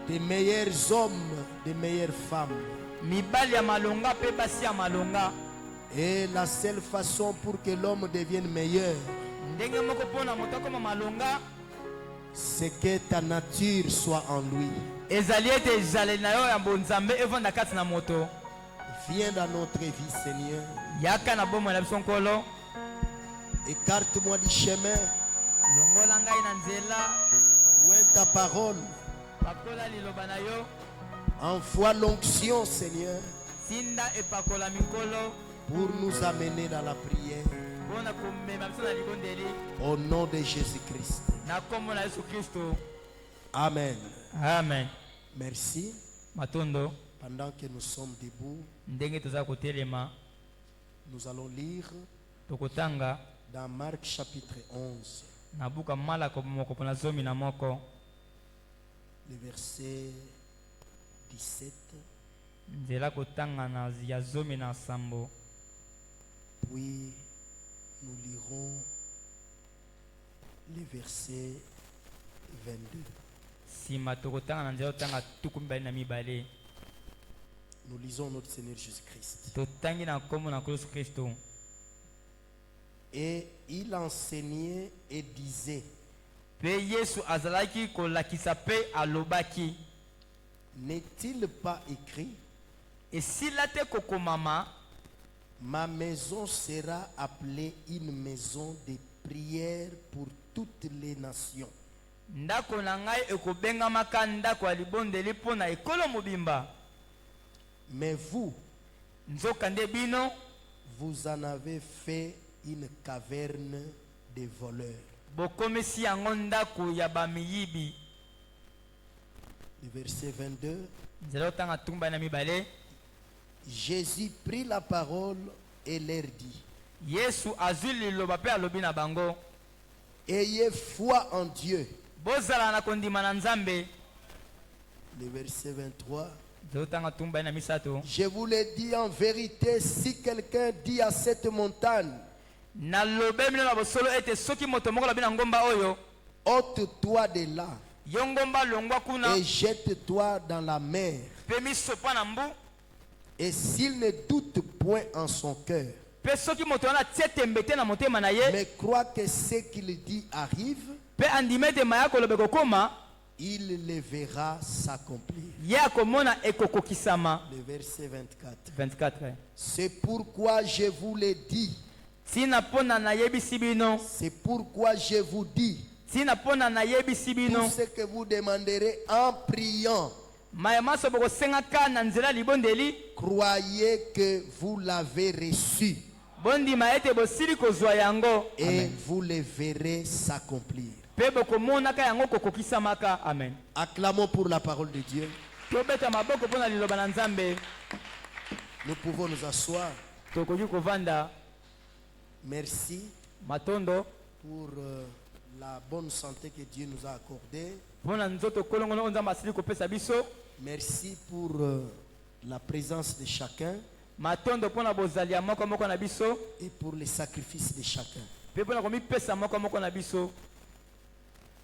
des meilleurs hommes, des meilleures femmes. Et la seule façon pour que l'homme devienne meilleur, c'est que ta nature soit en lui. Viens dans notre vie, Seigneur. Écarte-moi du chemin. Loin ta parole. Envoie l'onction, Seigneur, pour nous amener dans la prière. Au nom de Jésus-Christ. Amen. Amen. Merci. Matondo. Pendant que nous sommes debout, nous allons lire dans Marc chapitre 11. Le verset 17. Puis nous lirons le verset 22. Nous lisons notre Seigneur Jésus-Christ. Et il enseignait et disait: n'est-il pas écrit, ma maison sera appelée une maison de prière pour toutes les nations? Mais vous, vous en avez fait une caverne de voleurs. Le verset 22. Jésus prit la parole et leur dit: ayez foi en Dieu. Le verset 23. Je vous l'ai dit en vérité, si quelqu'un dit à cette montagne: ôte-toi de là et jette-toi dans la mer, et s'il ne doute point en son cœur, mais croit que ce qu'il dit arrive, il le verra s'accomplir. Le verset 24. C'est pourquoi je vous l'ai dit. C'est pourquoi je vous dis, tout ce que vous demanderez en priant, croyez que vous l'avez reçu, et vous le verrez s'accomplir. Amen. Acclamons pour la parole de Dieu. Nous pouvons nous asseoir. Merci pour la bonne santé que Dieu nous a accordée. Merci pour la présence de chacun et pour les sacrifices de chacun.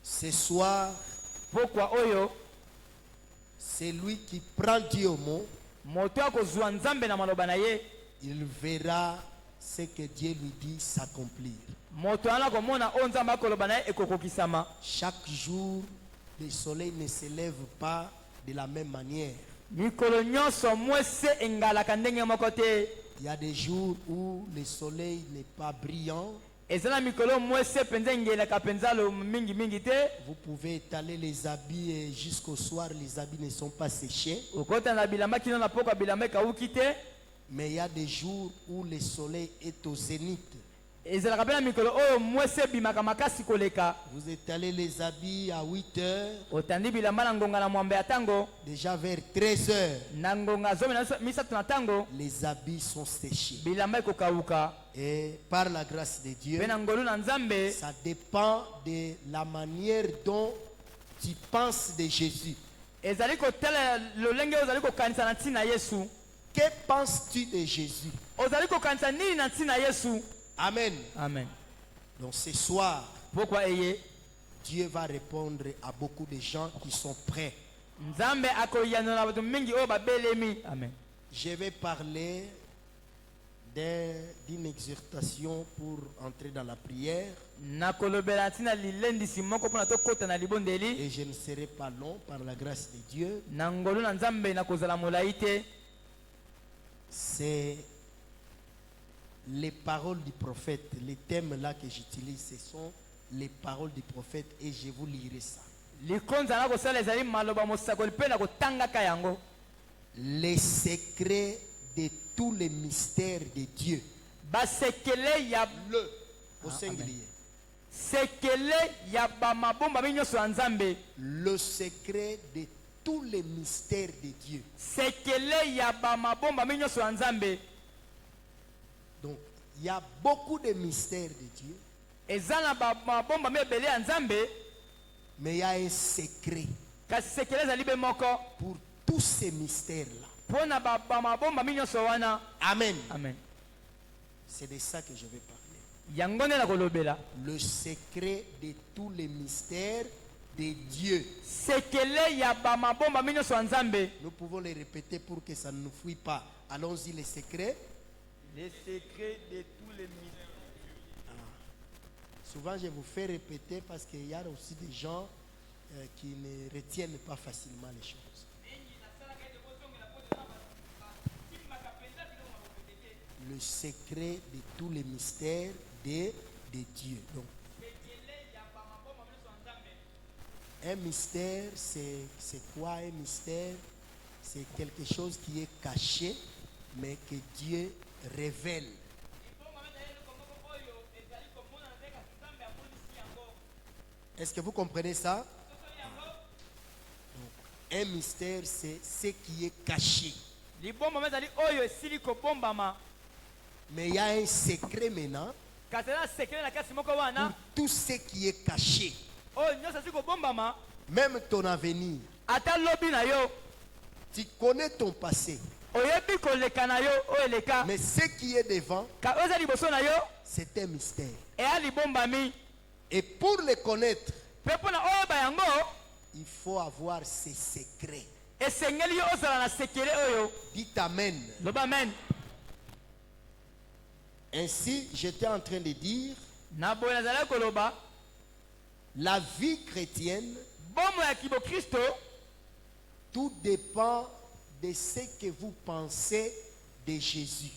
Ce soir, c'est lui qui prend Dieu au mot. Il verra ce que Dieu lui dit s'accomplir. Chaque jour, le soleil ne se lève pas de la même manière. Il y a des jours où le soleil n'est pas brillant. Vous pouvez étaler les habits et jusqu'au soir, les habits ne sont pas séchés. Mais il y a des jours où le soleil est au zénith. Vous étalez les habits à 8 heures. Déjà vers 13 heures, les habits sont séchés. Et par la grâce de Dieu, ça dépend de la manière dont tu penses de Jésus. Que penses-tu de Jésus? Amen. Amen. Donc ce soir, pourquoi Dieu va répondre à beaucoup de gens qui sont prêts. Amen. Je vais parler d'une exhortation pour entrer dans la prière. Et je ne serai pas long par la grâce de Dieu. C'est les paroles du prophète. Les thèmes là que j'utilise, ce sont les paroles du prophète et je vous lirai ça. Les secrets de tous les mystères de Dieu. Le au singulier. Le secret de tous les mystères de Dieu. Donc, il y a beaucoup de mystères de Dieu. Mais il y a un secret pour tous ces mystères-là. Amen. Amen. C'est de ça que je vais parler. Le secret de tous les mystères de Dieu. Nous pouvons les répéter pour que ça ne nous fuit pas. Allons-y, les secrets. Les secrets de tous les mystères. Souvent, je vous fais répéter parce qu'il y a aussi des gens qui ne retiennent pas facilement les choses. Le secret de tous les mystères de Dieu. Donc, un mystère, c'est quoi un mystère? C'est quelque chose qui est caché, mais que Dieu révèle. Est-ce que vous comprenez ça? Donc, un mystère, c'est ce qui est caché. Mais il y a un secret maintenant pour tout ce qui est caché. Même ton avenir. Tu connais ton passé. Mais ce qui est devant, c'est un mystère. Et pour le connaître, il faut avoir ces secrets. Dites Amen. Ainsi, j'étais en train de dire, la vie chrétienne, tout dépend de ce que vous pensez de Jésus.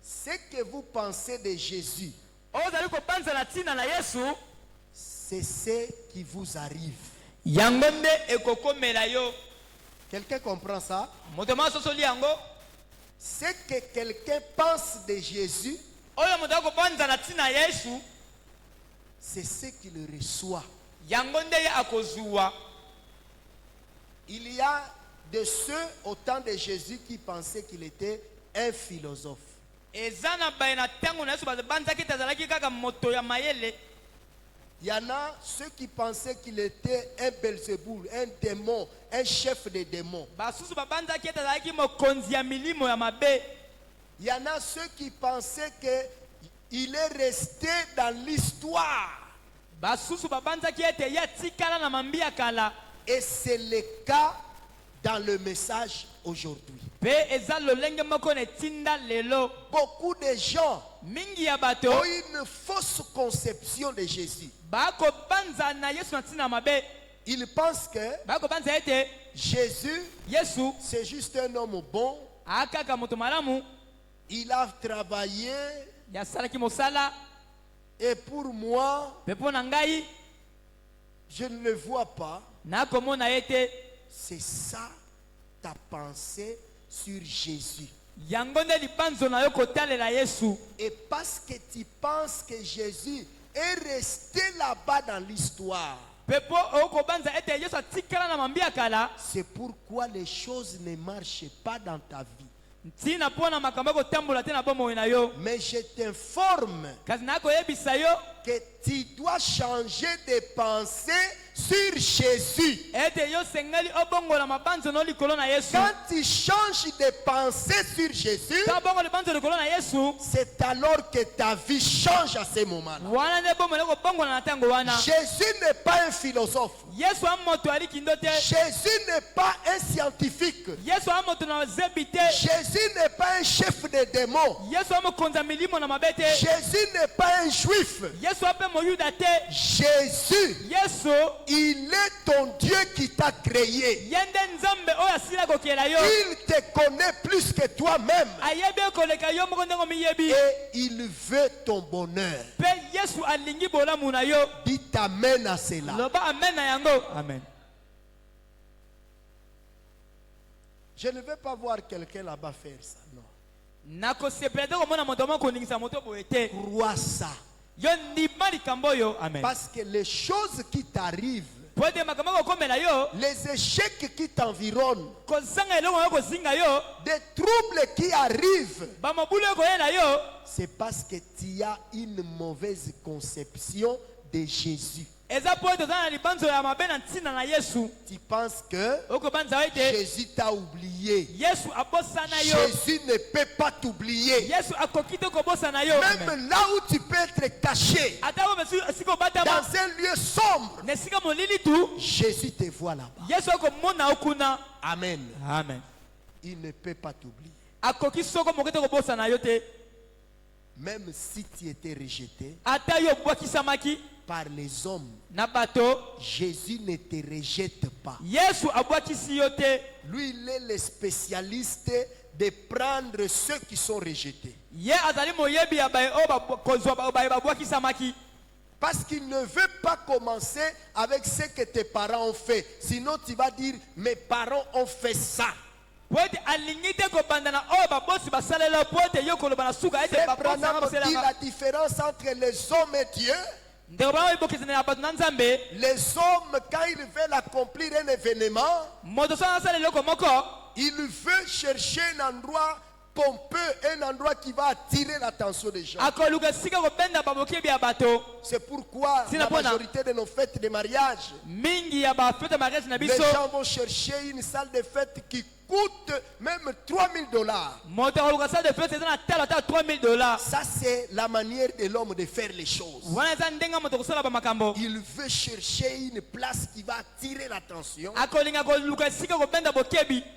Ce que vous pensez de Jésus, c'est ce qui vous arrive. Quelqu'un comprend ça? Ce que quelqu'un pense de Jésus, c'est ce qu'il reçoit. Il y a de ceux au temps de Jésus qui pensaient qu'il était un philosophe. Il y en a ceux qui pensaient qu'il était un Belzéboul, un démon, un chef de démons. Il y en a ceux qui pensaient qu'il est resté dans l'histoire. Et c'est le cas dans le message aujourd'hui. Beaucoup de gens ont une fausse conception de Jésus. Ils pensent que Jésus, c'est juste un homme bon. Il a travaillé. Et pour moi, je ne le vois pas. C'est ça ta pensée sur Jésus. Et parce que tu penses que Jésus est resté là-bas dans l'histoire, c'est pourquoi les choses ne marchent pas dans ta vie. Mais je t'informe que tu dois changer de pensée sur Jésus. Quand tu changes de pensée sur Jésus, c'est alors que ta vie change à ce moment-là. Jésus n'est pas un philosophe. Jésus n'est pas un scientifique. Jésus n'est pas un chef de démons. Jésus n'est pas un juif. Jésus, il est ton Dieu qui t'a créé. Il te connaît plus que toi-même. Et il veut ton bonheur. Dis amen à cela. Amen. Je ne veux pas voir quelqu'un là-bas faire ça. Non. Crois ça. Amen. Parce que les choses qui t'arrivent, les échecs qui t'environnent, des troubles qui arrivent, c'est parce que tu as une mauvaise conception de Jésus. Tu penses que Jésus t'a oublié. Jésus ne peut pas t'oublier. Même là où tu peux être caché, dans un lieu sombre, Jésus te voit là-bas. Amen. Amen. Il ne peut pas t'oublier. Même si tu étais rejeté par les hommes, Jésus ne te rejette pas. Lui, il est le spécialiste de prendre ceux qui sont rejetés. Parce qu'il ne veut pas commencer avec ce que tes parents ont fait. Sinon, tu vas dire, mes parents ont fait ça. C'est la différence entre les hommes et Dieu. Les hommes, quand ils veulent accomplir un événement, ils veulent chercher un endroit pompeux, un endroit qui va attirer l'attention des gens. C'est pourquoi la majorité de nos fêtes de mariage, les gens vont chercher une salle de fête qui coûte même $3,000. Ça, c'est la manière de l'homme de faire les choses. Il veut chercher une place qui va attirer l'attention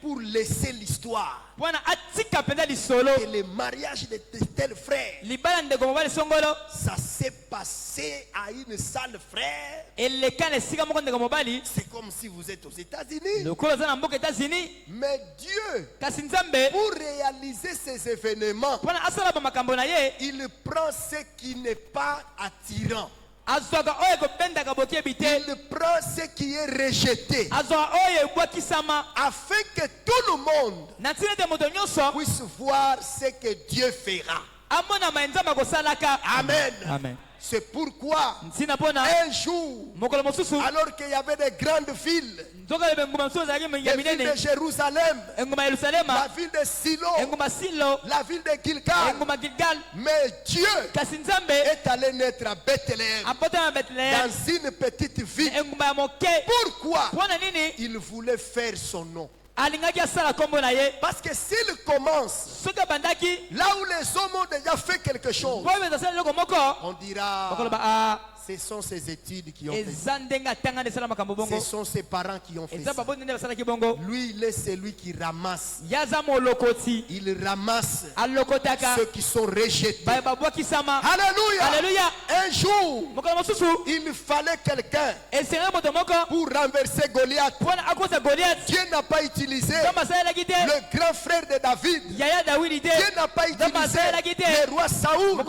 pour laisser l'histoire. Et le mariage de tel frère, ça s'est passé à une salle frère. C'est comme si vous êtes aux États-Unis. Mais Dieu, pour réaliser ces événements, il prend ce qui n'est pas attirant. Il prend ce qui est rejeté, afin que tout le monde puisse voir ce que Dieu fera. Amen. Amen. C'est pourquoi un jour, alors qu'il y avait des grandes villes, la ville de Jérusalem, la ville de Silo, la ville de Gilgal, mais Dieu est allé naître à Bethléem, dans une petite ville. Pourquoi? Il voulait faire son nom. Parce que s'il commence là où les hommes ont déjà fait quelque chose, on dira, ce sont ses études qui ont fait ça. Ce sont ses parents qui ont fait ça. Lui, il est celui qui ramasse. Il ramasse ceux qui sont rejetés. Alléluia. Un jour, il fallait quelqu'un pour renverser Goliath. Dieu n'a pas utilisé le grand frère de David. Dieu n'a pas utilisé le roi Saoul.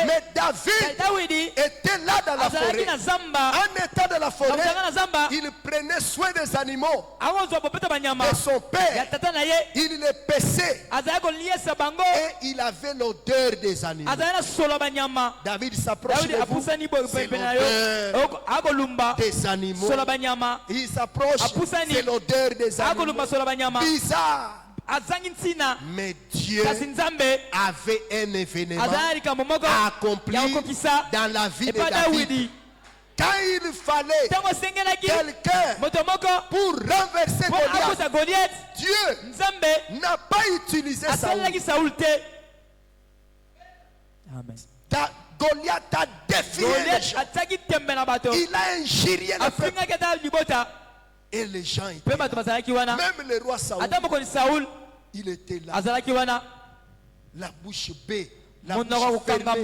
Mais David était là dans la forêt. En étant dans la forêt, il prenait soin des animaux de son père. Il les paissait et il avait l'odeur des animaux. David s'approche de vous, c'est l'odeur des animaux. Il s'approche, c'est l'odeur des animaux. Bizarre. Mais Dieu avait un événement à accomplir dans la vie de David. Quand il fallait quelqu'un pour renverser Goliath, Dieu n'a pas utilisé Saoul. Goliath a défié les gens. Il a injurié le peuple. Et les gens étaient là. Même le roi Saoul, il était là. La bouche bée. La bouche fermée.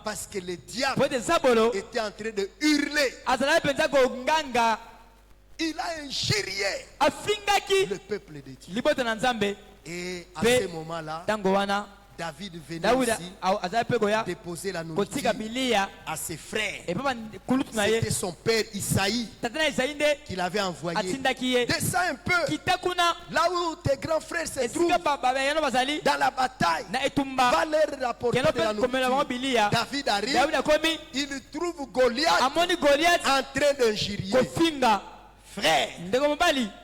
Parce que le diable était en train de hurler. Il a injurié le peuple de Dieu. Et à ce moment-là, David venait ici déposer la nourriture à ses frères. C'était son père Isaïe qui l'avait envoyé. Descends un peu là où tes grands frères se trouvent dans la bataille. Va leur rapporter de la nourriture. David arrive, il trouve Goliath en train d'injurier. Frère,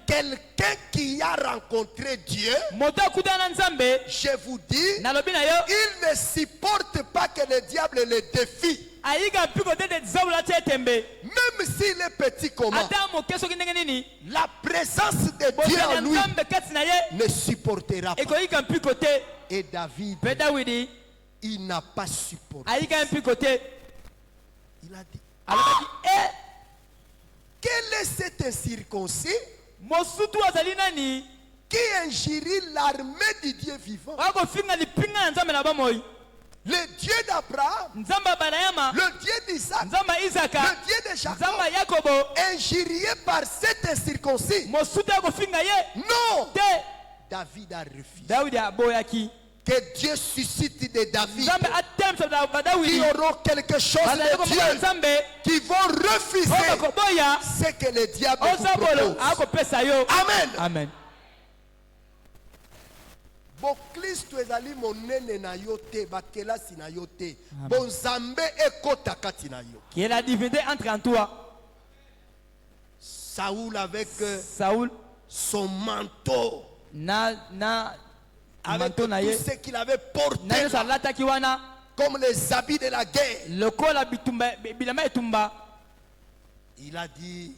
quelqu'un qui a rencontré Dieu, je vous dis, il ne supporte pas que le diable le défie. Même s'il est petit comment, la présence de Dieu en lui ne supportera pas. Et David, il n'a pas supporté. Il a dit, quel est cet incirconcis qui injurie l'armée du Dieu vivant? Le Dieu d'Abraham, le Dieu d'Isaac, le Dieu de Jacob, injurié par cet incirconcis. Non! David a refusé. Que Dieu suscite des David qui auront quelque chose de Dieu, qui vont refuser ce que le diable vous propose. Amen. Amen. Boklisto ezali monene na yote, bakelasi na yote, bonzambe ekota kati na yo. Qui est la divinité entre en toi. Saoul avec son manteau. Avec tout ce qu'il avait porté là, comme les habits de la guerre. Il a dit,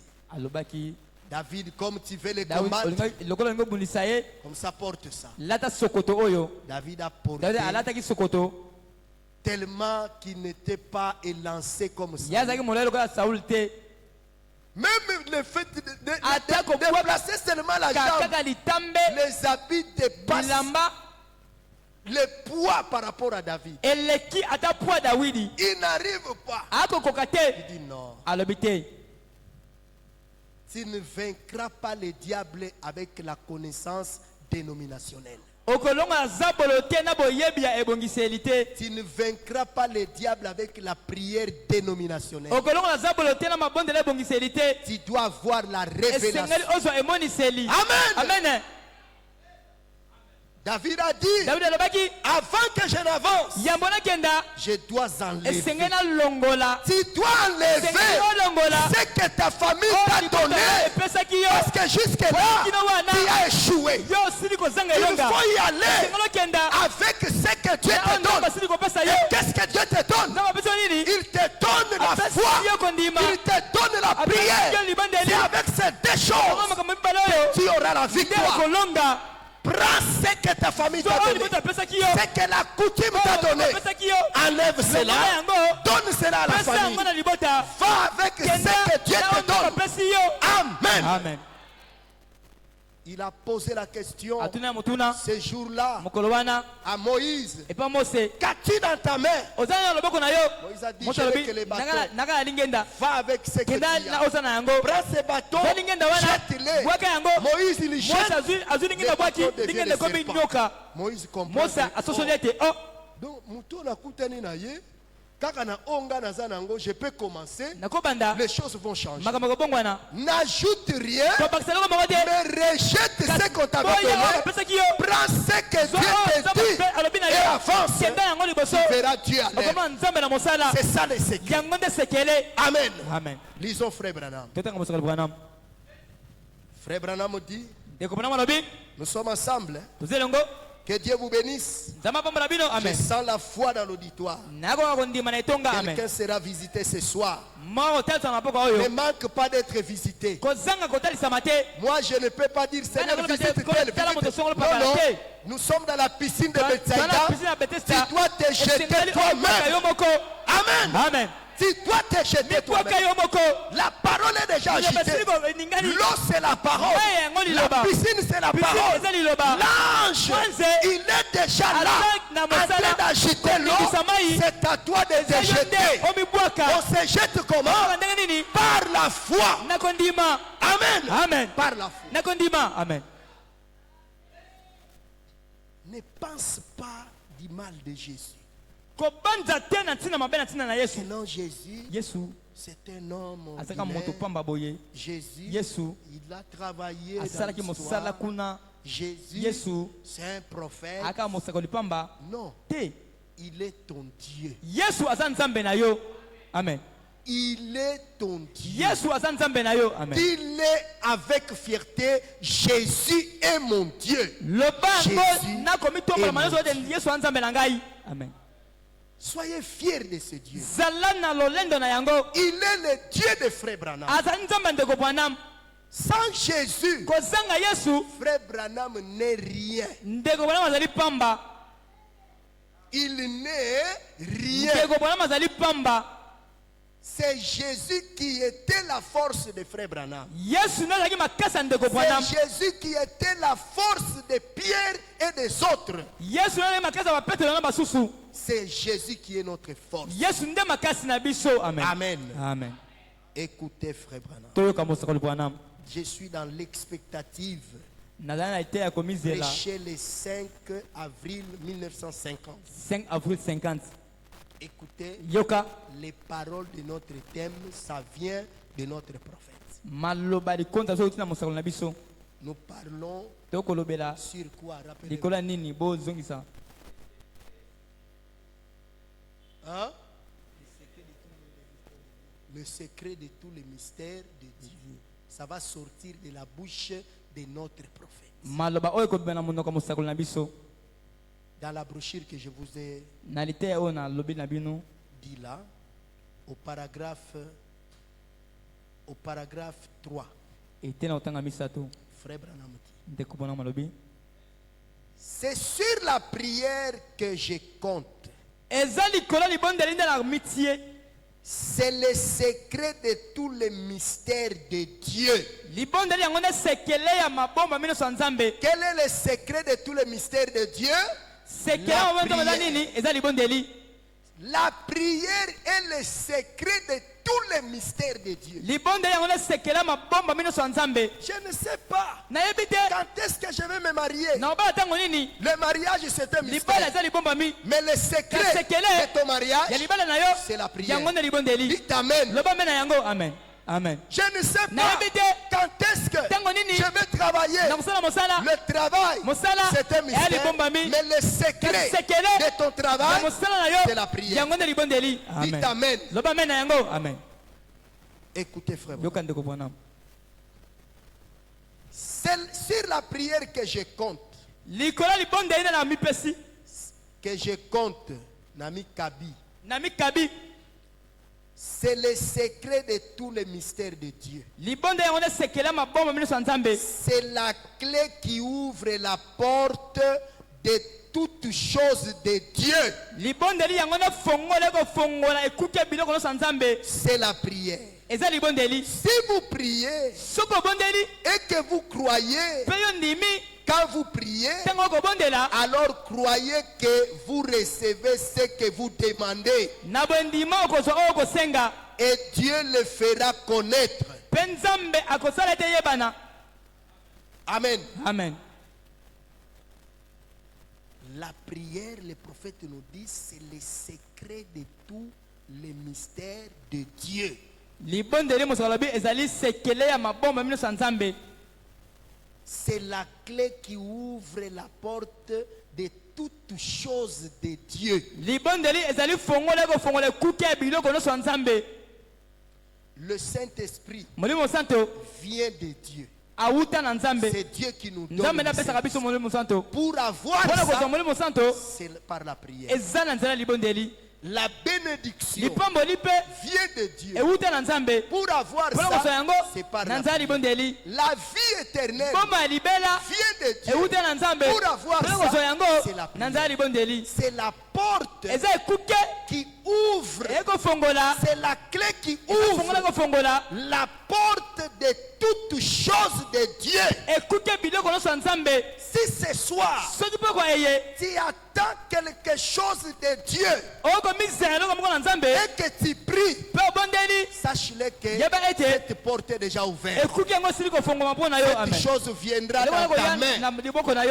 David, comme tu veux les combattre, comme ça porte ça. David a porté tellement qu'il n'était pas élancé comme ça. Même le fait de placer seulement la jambe, les habits dépassent le poids par rapport à David. Il n'arrive pas. Il dit non. Tu ne vaincras pas le diable avec la connaissance dénominationnelle. Tu ne vaincras pas le diable avec la prière dénominationnelle. Tu dois avoir la révélation. Amen. Amen. David a dit, avant que je n'avance, je dois enlever. Tu dois enlever ce que ta famille t'a donné. Parce que jusque-là, tu as échoué. Il faut y aller avec ce que Dieu te donne. Et qu'est-ce que Dieu te donne? Il te donne la foi. Il te donne la prière. C'est avec ces deux choses que tu auras la victoire. Prends ce que ta famille t'a donné, ce que la coutume t'a donné, enlève cela, donne cela à la famille, va avec ce que Dieu te donne. Amen. Amen. Il a posé la question ce jour-là à Moïse. Qu'as-tu dans ta main? Moïse a dit, je n'ai que les bâtons. Va avec ce que tu as. Prends ces bâtons, jette-les. Moïse, il jette les bâtons deviennent des serpents. Moïse comprend. Donc, je peux commencer, les choses vont changer. N'ajoute rien, mais rejette ce qu'on t'avait donné. Prends ce que Dieu te dit et avance. Tu verras Dieu à l'air. C'est ça le secret. Amen. Lisons Frère Branham. Frère Branham dit, Nous sommes ensemble. Que Dieu vous bénisse. Je sens la foi dans l'auditoire. Quelqu'un sera visité ce soir. Ne manque pas d'être visité. Moi, je ne peux pas dire Seigneur, visite tel. Non. Nous sommes dans la piscine de Bethsaïda. Tu dois te jeter toi-même. Amen. Amen. Si toi t'es jeté toi-même, la parole est déjà agitée. L'eau c'est la parole. La piscine c'est la parole. L'ange, il est déjà là, en train d'agiter l'eau. C'est à toi de te jeter. On se jette comment? Par la foi. Amen. Amen. Par la foi. Amen. Ne pense pas du mal de Jésus. Non, Jésus, c'est un homme ordinaire. Jésus, il a travaillé dans l'histoire. Jésus, c'est un prophète. Non, il est ton Dieu. Amen. Il est ton Dieu. Amen. Dis-le avec fierté, Jésus est mon Dieu. Amen. Soyez fiers de ce Dieu. Il est le Dieu de Frère Branham. Sans Jésus, Frère Branham n'est rien. Il n'est rien. C'est Jésus qui était la force de Frère Branham. C'est Jésus qui était la force de Pierre et des autres. C'est Jésus qui est notre force. Amen. Amen. Écoutez Frère Branham. Je suis dans l'expectative. Prêché le 5 avril 1950. 5 avril 50. Écoutez, les paroles de notre thème, ça vient de notre prophète. Nous parlons sur quoi? Rappelez-vous. Hein? Le secret de tous les mystères de Dieu. Ça va sortir de la bouche de notre prophète. Dans la brochure que je vous ai dit là, au paragraphe 3, Frère Branham dit, c'est sur la prière que je compte. C'est le secret de tous les mystères de Dieu. Quel est le secret de tous les mystères de Dieu? La prière est le secret de tous les mystères de Dieu. Je ne sais pas quand est-ce que je vais me marier. Le mariage c'est un mystère. Mais le secret de ton mariage, c'est la prière. Dites Amen. Amen. Je ne sais pas quand est-ce que je vais travailler. Le travail, c'est un mystère. Mais le secret de ton travail, c'est la prière. Dites Amen. Amen. Écoutez frère. C'est sur la prière que je compte. Que je compte. Nami Kabi. C'est le secret de tous les mystères de Dieu. C'est la clé qui ouvre la porte de toutes choses de Dieu. C'est la prière. Si vous priez et que vous croyez, quand vous priez, alors croyez que vous recevez ce que vous demandez. Et Dieu le fera connaître. Amen. Amen. La prière, le prophète nous dit, c'est le secret de tous les mystères de Dieu. C'est la clé qui ouvre la porte de toutes choses de Dieu. Le Saint-Esprit vient de Dieu. C'est Dieu qui nous donne le Saint-Esprit. Pour avoir ça, c'est par la prière. La bénédiction vient de Dieu. Pour avoir ça, c'est par la prière. La vie éternelle vient de Dieu. Pour avoir ça, c'est la prière. C'est la porte qui ouvre. C'est la clé qui ouvre la porte de toutes choses de Dieu. Si ce soir tu attends quelque chose de Dieu et que tu pries, sache-le que cette porte est déjà ouverte. Cette chose viendra dans ta main.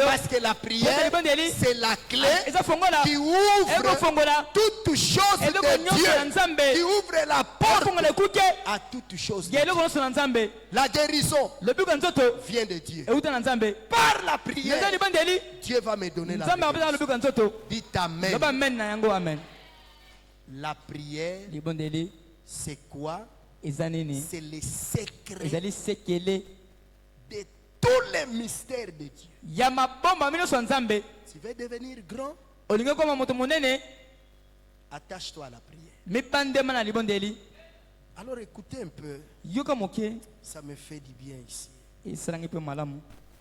Parce que la prière, c'est la clé qui ouvre toutes choses de Dieu, qui ouvre la porte à toutes choses de Dieu. La guérison vient de Dieu. Par la prière, Dieu va me donner la guérison. Dites Amen. La prière, c'est quoi? C'est le secret de tous les mystères de Dieu. Tu veux devenir grand? Attache-toi à la prière. Alors écoutez un peu. Ça me fait du bien ici.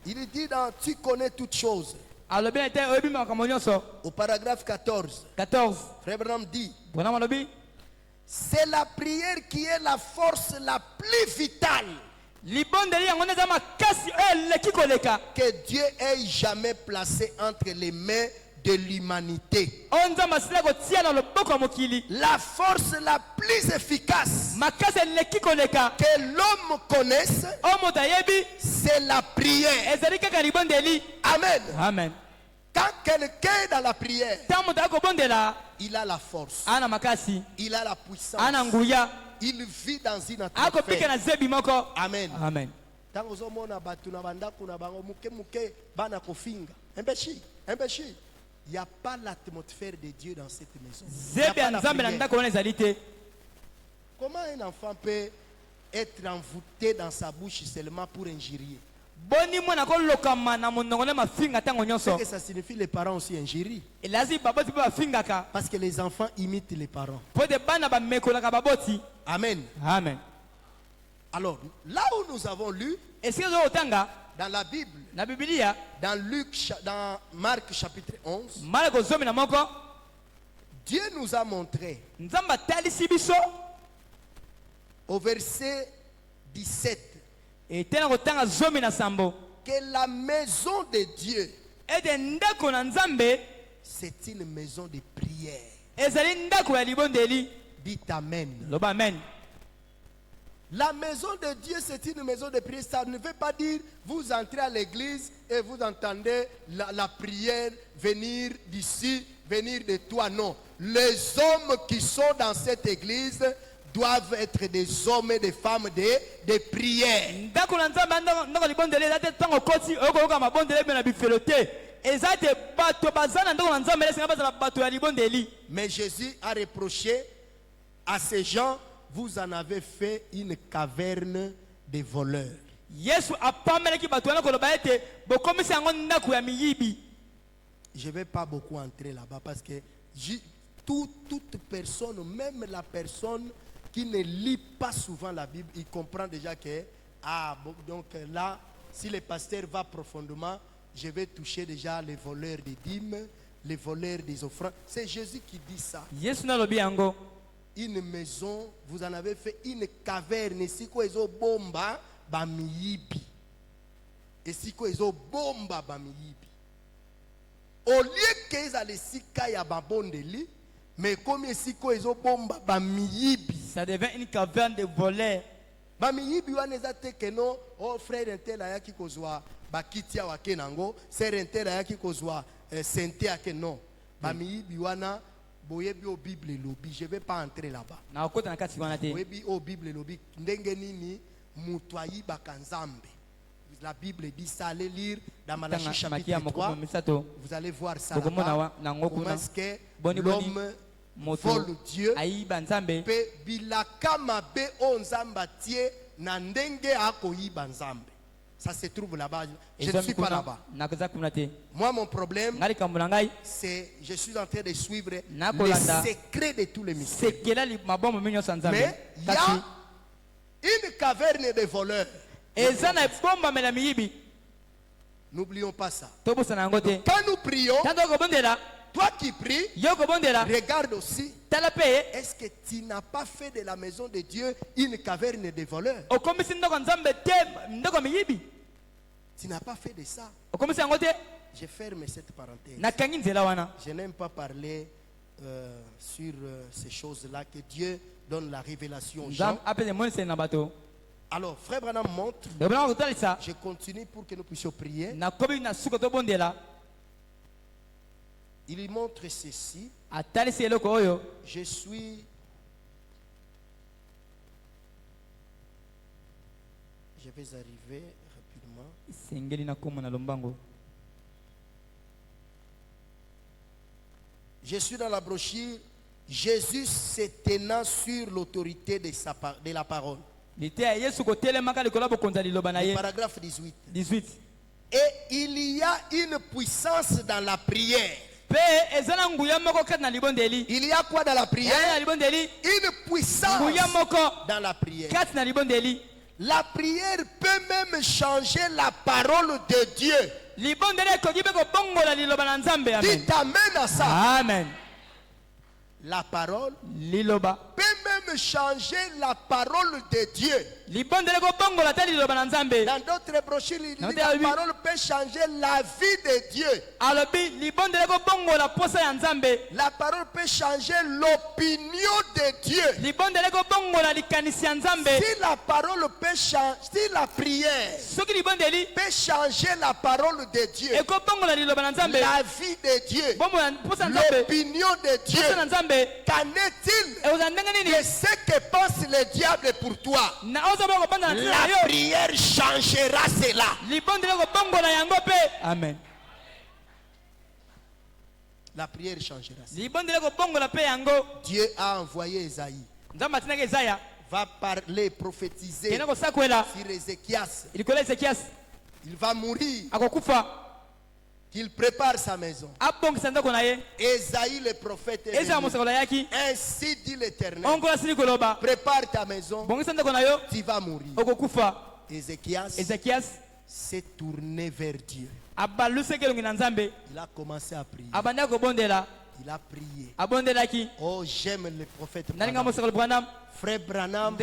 Il dit dans Tu connais toutes choses. Au paragraphe 14. Frère Branham dit c'est la prière qui est la force la plus vitale que Dieu ait jamais placée entre les mains de l'humanité. La force la plus efficace que l'homme connaisse, c'est la prière. Amen. Quand quelqu'un est dans la prière, il a la force, il a la puissance, il vit dans une atmosphère. Amen. Il n'y a pas l'atmosphère de Dieu dans cette maison. Comment un enfant peut être envoûté dans sa bouche seulement pour injurier? C'est que ça signifie les parents aussi injurient. Parce que les enfants imitent les parents. Amen. Alors, là où nous avons lu, dans la Bible, dans Marc chapitre 11, Dieu nous a montré au verset 17 que la maison de Dieu, c'est une maison de prière. Dites Amen. La maison de Dieu, c'est une maison de prière. Ça ne veut pas dire vous entrez à l'église et vous entendez la prière venir d'ici, venir de toi. Non. Les hommes qui sont dans cette église doivent être des hommes et des femmes de prière. Mais Jésus a reproché à ces gens: vous en avez fait une caverne de voleurs. Je ne vais pas beaucoup entrer là-bas parce que toute personne, même la personne qui ne lit pas souvent la Bible, il comprend déjà que, donc là, si le pasteur va profondément, je vais toucher déjà les voleurs des dîmes, les voleurs des offrandes. C'est Jésus qui dit ça. Une maison, vous en avez fait une caverne. Et si quoi ils ont bomba, bamiyibi. Et si quoi ils ont bomba, bamiyibi. Au lieu qu'ils allaient si kaya babondeli, mais comme si quoi ils ont bomba, bamiyibi. Ça devient une caverne de voleurs. Bamiyibi wanezate que non, oh frère intel ayaki kozwa bakitia wakenango, sœur intel ayaki kozwa sente ake non. Bamiyibi wana boyebi au Bible lobby, je vais pas entrer là-bas. Boyebi au Bible lobby, ndenge nini mutwayi bakanzambe. La Bible dit ça, allez lire dans Malachie chapitre 3. Vous allez voir ça là-bas. Comment est-ce que l'homme vole Dieu? Pe bilaka mabe onzamba tie na ndenge akoyiba nzambe. Ça se trouve là-bas. Je ne suis pas là-bas. Moi, mon problème, c'est je suis en train de suivre les secrets de tous les mystères. Mais il y a une caverne de voleurs. N'oublions pas ça. Donc, quand nous prions, toi qui pries, regarde aussi. Est-ce que tu n'as pas fait de la maison de Dieu une caverne de voleurs? Tu n'as pas fait de ça. Je ferme cette parenthèse. Je n'aime pas parler sur ces choses-là, que Dieu donne la révélation aux gens. Alors, Frère Branham montre. Je continue pour que nous puissions prier. Il montre ceci. Je suis. Je vais arriver rapidement. Je suis dans la brochure. Jésus se tenant sur l'autorité de la parole. Le paragraphe 18. Et il y a une puissance dans la prière. Il y a quoi dans la prière? Une puissance dans la prière. La prière peut même changer la parole de Dieu. Dites amen à ça. Amen. La parole peut même changer la parole de Dieu. Dans d'autres brochures, il dit que la parole peut changer la vie de Dieu. La parole peut changer l'opinion de Dieu. Si la parole peut changer, si la prière peut changer la parole de Dieu, la vie de Dieu, l'opinion de Dieu, qu'en est-il de ce que pense le diable pour toi? La prière changera cela. Amen. La prière changera cela. Dieu a envoyé Esaïe. Va parler, prophétiser sur Ézéchias. Il va mourir. Qu'il prépare sa maison. Esaïe le prophète est venu. Ainsi dit l'Éternel. Prépare ta maison. Tu vas mourir. Ézéchias s'est tourné vers Dieu. Il a commencé à prier. Il a prié. Oh, j'aime le prophète Branham. Frère Branham,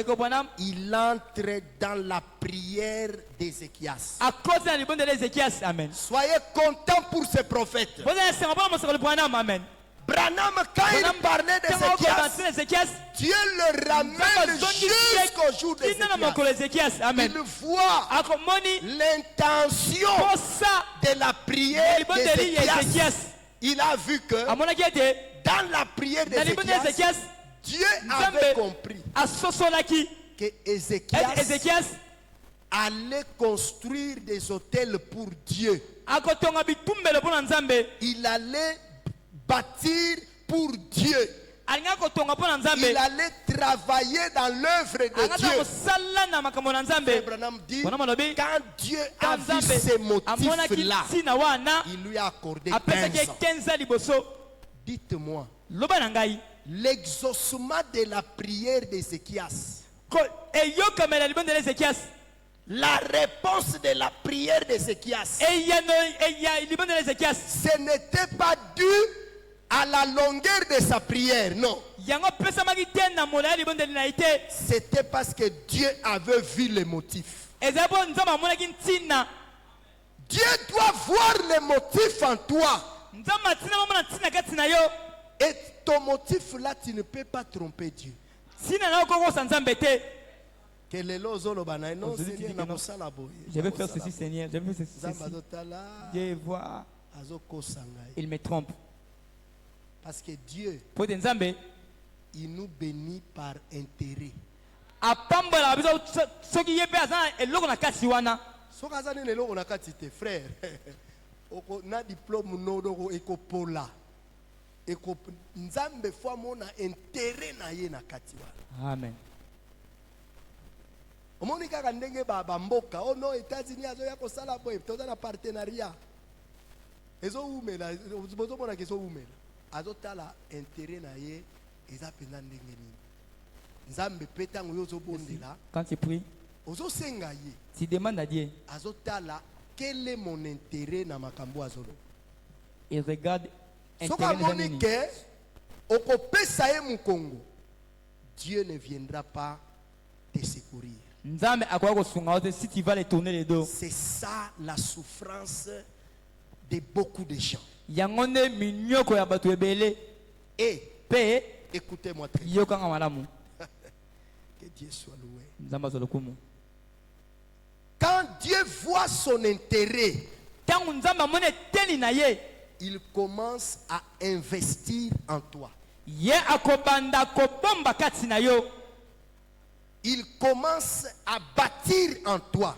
il entre dans la prière d'Ézéchias. Soyez contents pour ce prophète. Branham, quand il parlait d'Ézéchias, Dieu le ramène jusqu'au jour d'Ézéchias. Il voit l'intention de la prière d'Ézéchias. Il a vu que dans la prière d'Ézéchias, Dieu avait compris que Ézéchias allait construire des hôtels pour Dieu. Il allait bâtir pour Dieu. Il allait travailler dans l'œuvre de Dieu. Abraham dit, quand Dieu a vu ces motifs-là, il lui a accordé 15 ans. Dites-moi, l'exaucement de la prière d'Ézéchias, la réponse de la prière d'Ézéchias, ce n'était pas dû à la longueur de sa prière, non. C'était parce que Dieu avait vu les motifs. Dieu doit voir les motifs en toi. Et ton motif là, tu ne peux pas tromper Dieu. Je vais faire ceci, Seigneur. Je vais faire ceci. Dieu voit. Il me trompe. Parce que Dieu, il nous bénit par intérêt. Frère, na diplôme no eko pola. Eko nzambe fois mona intérêt na ye na kati wana. Amen. omoni kaka ndenge bamboka oh non États-Unis azoya kosala boye toza na partenariat ezoumela bozomona kezoumela azotala intérêt na ye eza penza ndenge nini nzambe pe ntango yo ozobondela quand tu pries ozosenga ye tu demandes à Dieu azotala quel est mon intérêt na makambo azolo il regarde soka amoni ke okopesa ye mukongo Dieu ne viendra pas te secourir. Si tu vas les tourner les dos. C'est ça la souffrance de beaucoup de gens. Et écoutez-moi très bien. Que Dieu soit loué. Quand Dieu voit son intérêt, il commence à investir en toi. Il commence à bâtir en toi.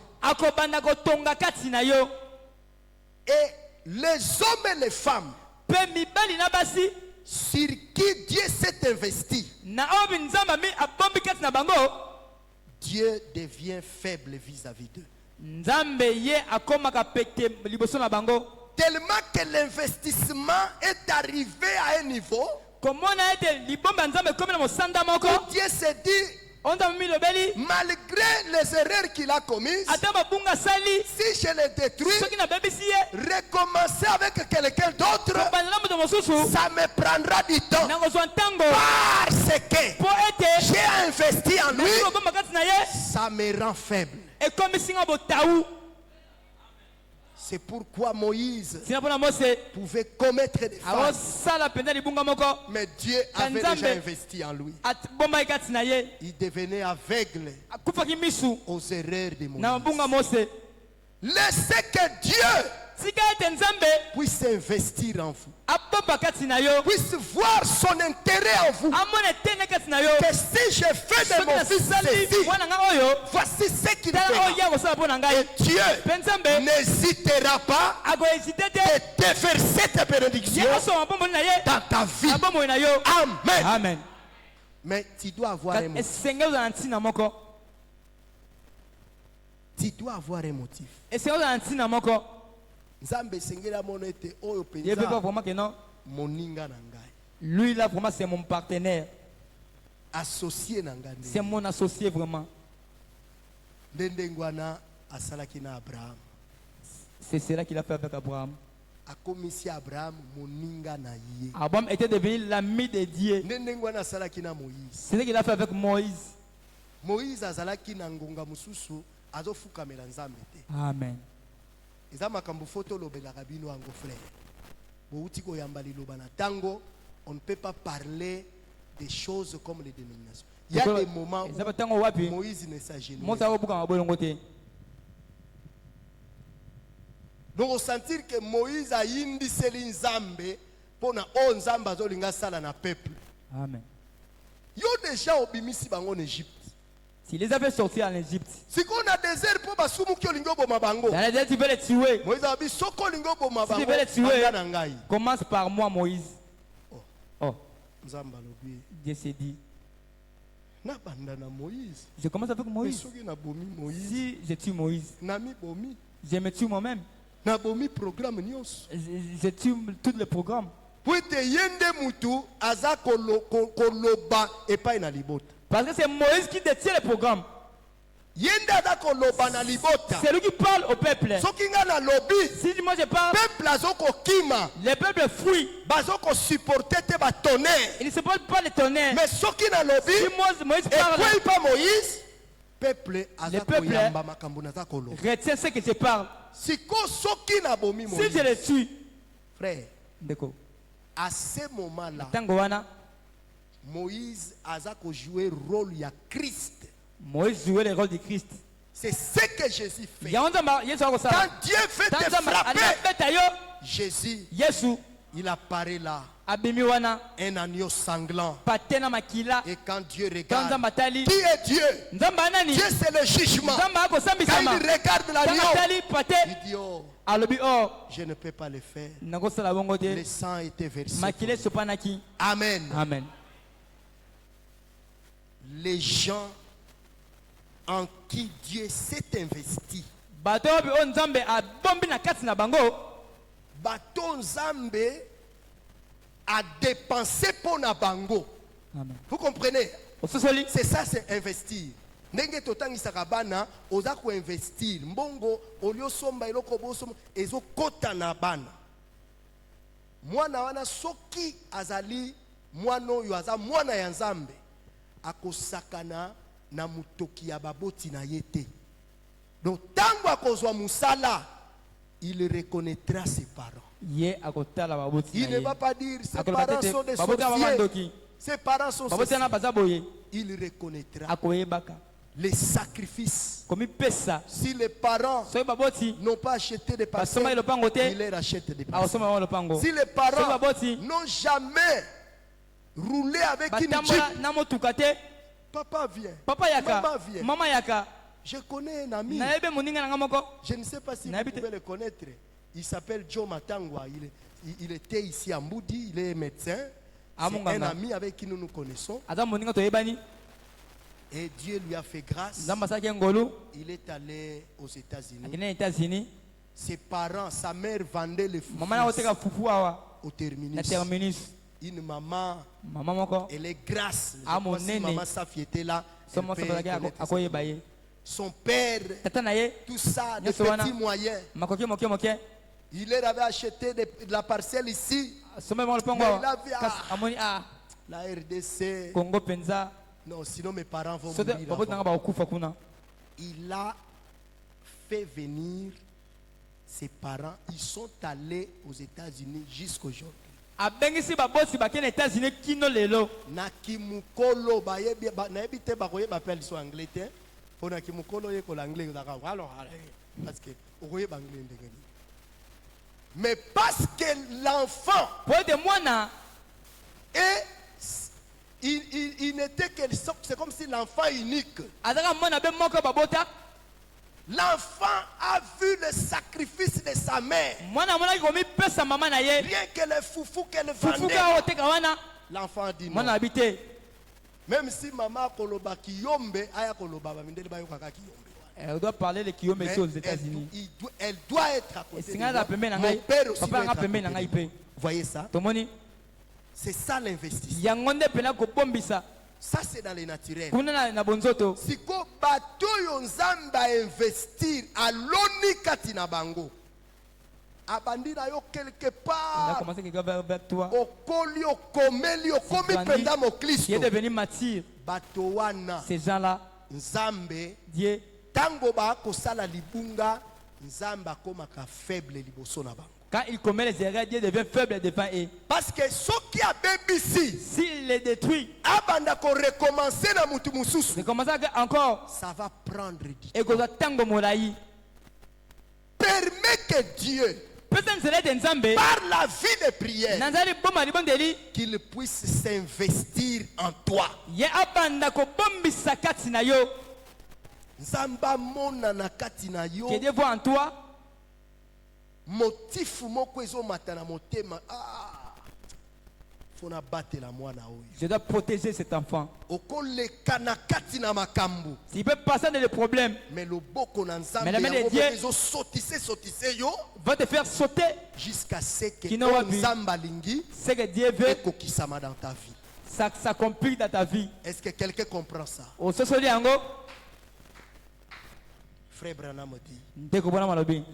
Et les hommes et les femmes sur qui Dieu s'est investi, Dieu devient faible vis-à-vis d'eux. Tellement que l'investissement est arrivé à un niveau où Dieu s'est dit, malgré les erreurs qu'il a commises, si je les détruis, recommencer avec quelqu'un d'autre, ça me prendra du temps. Parce que j'ai investi en lui, ça me rend faible. C'est pourquoi Moïse pouvait commettre des fautes. Mais Dieu avait déjà investi en lui. Il devenait aveugle aux erreurs de Moïse. Laissez que Dieu puisse investir en vous, puisse voir son intérêt en vous. Que si je fais de mon fils ceci, voici ce qu'il fera. Et Dieu n'hésitera pas à te faire cette bénédiction dans ta vie. Amen. Amen. Mais tu dois avoir un motif. Tu dois avoir un motif. Lui là vraiment c'est mon partenaire. Associé c'est mon associé vraiment. C'est cela qu'il a fait avec Abraham. Abraham était devenu l'ami de Dieu. C'est ce qu'il a fait avec Moïse. Amen. On ne peut pas parler des choses comme les dénominations. Il y a des moments où Moïse ne s'agenouille. Donc on sentir que Moïse a indi seli nzambe pona o nzamba zolinga sala na peuple. Amen. Yo déjà obimisi bango en Égypte. Si les avait sortis en Égypte. Si qu'on a désert pour basumu ki olingo boma bango. Dans le désert tu veux les tuer. Moïse a dit soko olingo boma bango. Si tu veux les tuer, commence par moi Moïse. Oh. Nzamba lobi. Dieu s'est dit. Na banda na Moïse. Je commence avec Moïse. Si je tue Moïse. Nami bomi. Je me tue moi-même. Na bomi programme nyos. Je tue tous les programmes. Pour te yende mutu aza koloba epai na libota. Parce que c'est Moïse qui détient le programme. Yende aza koloba na libota. C'est lui qui parle au peuple. Sokinga na lobi. Si moi je parle. Peuple azoko kima. Le peuple fuit. Bazoko supporter te ba tonnerre. Il ne supporte pas le tonnerre. Mais soki na lobi. Si Moïse parle. Et pas Moïse. Peuple azako yamba makambo na zakolo. Retiens ce que je parle. Si je le tue, frère, à ce moment-là, Moïse a joué le rôle de Christ. Moïse jouait le rôle de Christ. C'est ce que Jésus fait. Quand Dieu fait te frapper, Jésus, il apparaît là. Un agneau sanglant. Et quand Dieu regarde, qui est Dieu? Dieu c'est le jugement. Quand il regarde l'agneau, il dit oh, je ne peux pas le faire. Le sang a été versé. Amen. Amen. Les gens en qui Dieu s'est investi. Bato nzambe a bombi na kati na bango. Bato nzambe a dépensé pour na bango. Amen. Vous comprenez? C'est ça, c'est investir. Nenge totangi sakabana oza ko investir. Mbongo olio somba eloko boso ezo kota na bana. Mwana wana soki azali mwana oyo aza mwana ya nzambe akosakana na mutoki ya baboti na yete. Donc tango akozwa musala, il reconnaîtra ses parents. Il ne va pas dire ses parents sont des sorciers. Ses parents sont sorciers. Il reconnaîtra les sacrifices. Si les parents n'ont pas acheté des parcelles, il les rachète des parcelles. Si les parents n'ont jamais roulé avec une jeep, papa vient, maman vient. Je connais un ami, je ne sais pas si vous pouvez le connaître. Il s'appelle Joe Matangwa. Il était ici à Moudi, il est médecin. C'est un ami avec qui nous nous connaissons. Et Dieu lui a fait grâce. Il est allé aux États-Unis. Ses parents, sa mère vendait les foufous au terminus. Une maman, elle est grasse. Maman Safi était là. Son père, tout ça, des petits moyens. Il avait acheté de la parcelle ici. Mais il avait la RDC. Non, sinon mes parents vont mourir. Il a fait venir ses parents. Ils sont allés aux États-Unis jusqu'aujourd'hui. Na kimukolo bayebi so anglais te. Pona kimukolo ye ko l'anglais alors parce que okoye banglais ndenge. Mais parce que l'enfant il n'était que c'est comme si l'enfant unique. L'enfant a vu le sacrifice de sa mère. Rien que le foufou qu'elle vendait. L'enfant a dit non. Même si maman koloba kiyombe, aya koloba bamindeli bayoka kiyombe. Elle doit parler de Kiyombe aux États-Unis. Elle doit être à côté de moi. Mon père aussi doit être à côté de moi. Vous voyez ça? C'est ça l'investissement. Ça c'est dans les naturels. Si ko bato yo nzamba investir à l'oni katina bango. Abandi na yo quelque part. Okoli okomeli okomi penda mo Kristo. Il est devenu mature. Bato wana. Ces gens-là. Nzambe. Dieu. Tango ba kosala libunga nzamba komaka faible liboso na bango. Quand il commet les erreurs, Dieu devient faible devant eux. Parce que ce qui a BBC, s'il les détruit, abanda ko recommencer na mutu mususu. Encore. Ça va prendre du temps. Et permet que Dieu, par la vie de prière, qu'il puisse s'investir en toi. Nzamba mona na kati na yo. Que Dieu voit en toi. Motif moko ezo matana motema. Fona battre la mwana oyo. Je dois protéger cet enfant. Okoleka na kati na makambu. S'il peut passer dans les problèmes. Mais le boko na nzambe. Mais la main de Dieu yo va te faire sauter jusqu'à ce que nzamba lingi. Ce que Dieu veut. Ekokisama dans ta vie. Ça s'accomplit dans ta vie. Est-ce que quelqu'un comprend ça? Frère Branham dit,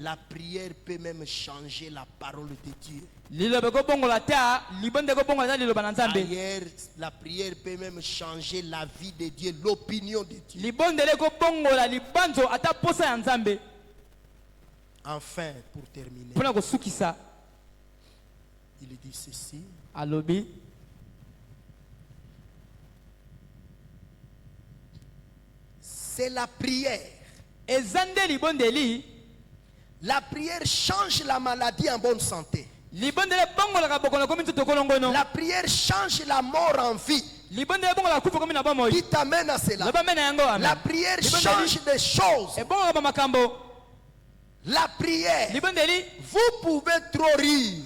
la prière peut même changer la parole de Dieu. Ailleurs, la prière peut même changer la vie de Dieu, l'opinion de Dieu. Enfin, pour terminer, il dit ceci. C'est la prière. La prière change la maladie en bonne santé. La prière change la mort en vie. Qui t'amène à cela. La prière change des choses. La prière, vous pouvez trop rire.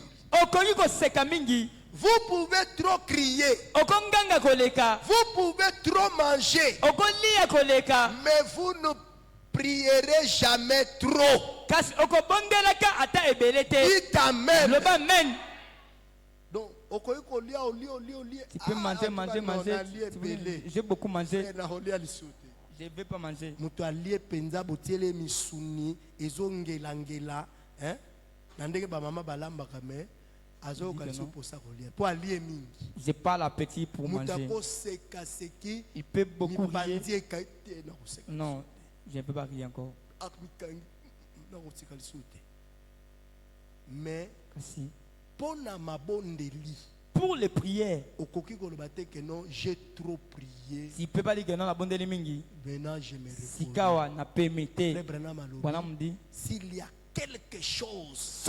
Vous pouvez trop crier. Vous pouvez trop manger. Mais vous ne prierez jamais trop. Dites amen. Donc, tu peux manger. J'ai beaucoup mangé. Je ne vais pas manger. J'ai pas l'appétit pour manger. Il peut beaucoup rier. Non, je ne peux pas rire encore. Mais pour les prières, j'ai trop prié. si peut pas dire que non la bonne mingi. Maintenant je me réponds. S'il y a quelque chose,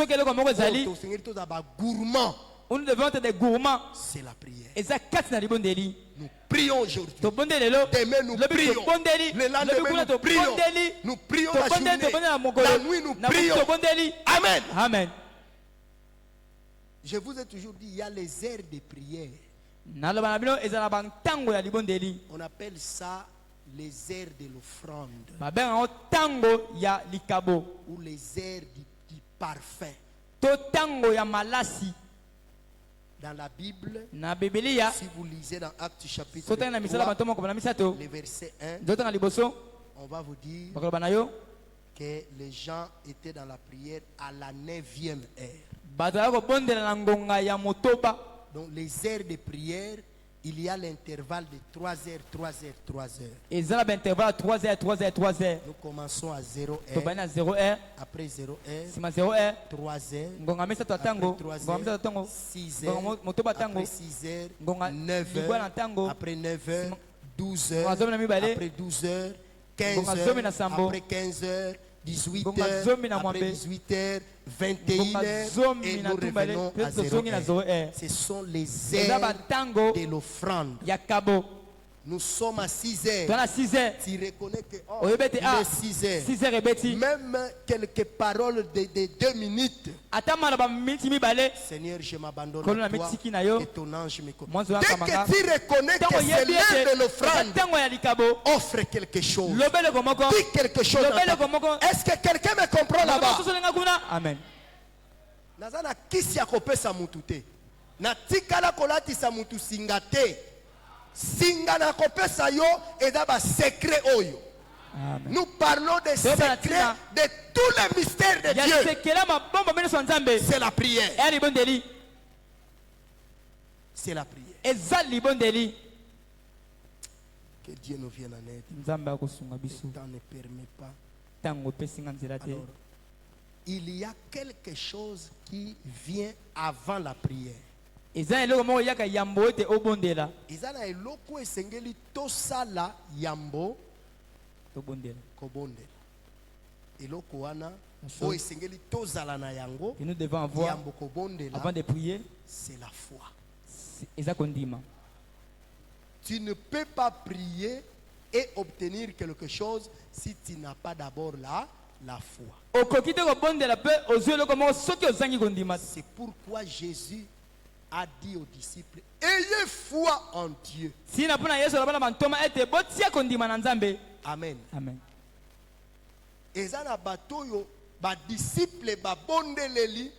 gourmand, nous devons être des gourmands. C'est la prière. Nous prions aujourd'hui. Demain nous prions. Le lendemain nous prions. Nous prions la journée. La nuit nous prions. Amen. Amen. Je vous ai toujours dit, il y a les aires de prière. On appelle ça les aires de l'offrande. Ou les aires du parfum. Dans la Bible, si vous lisez dans Actes chapitre 3, le verset 1, on va vous dire que les gens étaient dans la prière à la 9e heure. Donc les heures de prière, il y a l'intervalle de 3 heures, 3 heures, 3 heures. Nous commençons à 0 heure, après 0 heure, 3 heures, après 3 heures, 6 heures, après 6 heures, 9 heures, après 9 heures, 12 heures, après 12 heures, 15 heures, après 15 heures, 18 heures, après 18 heures, 21 heures, et nous revenons à 0 heure. Ce sont les heures de l'offrande. Nous sommes à 6 heures. Tu reconnais que il est 6 heures. Même quelques paroles de 2 minutes. Seigneur, je m'abandonne à toi. Que ton ange me conduise. Dès que tu reconnais que c'est l'heure de l'offrande, offre quelque chose. Dis quelque chose. Est-ce que quelqu'un me comprend là-bas? Amen. Nazana kisi akopesa mutu te. Na tikala kolatisa mutu singa te. Singa na kopesa yo eza ba secret oyo. Nous parlons des secrets de tous les mystères de Dieu. C'est la prière. C'est la prière. Que Dieu nous vienne en aide. Le temps ne permet pas. Alors, il y a quelque chose qui vient avant la prière. Ezana eloko esengeli tosala yambo kobondela. Eloko wana o esengeli tozala na yango. Et nous devons avoir yambo kobondela. Avant de prier, c'est la foi. Tu ne peux pas prier et obtenir quelque chose si tu n'as pas d'abord la foi. C'est pourquoi Jésus a dit aux disciples, ayez foi en Dieu. Amen. Amen. Ezana batoyo ba disciple ba bondeleli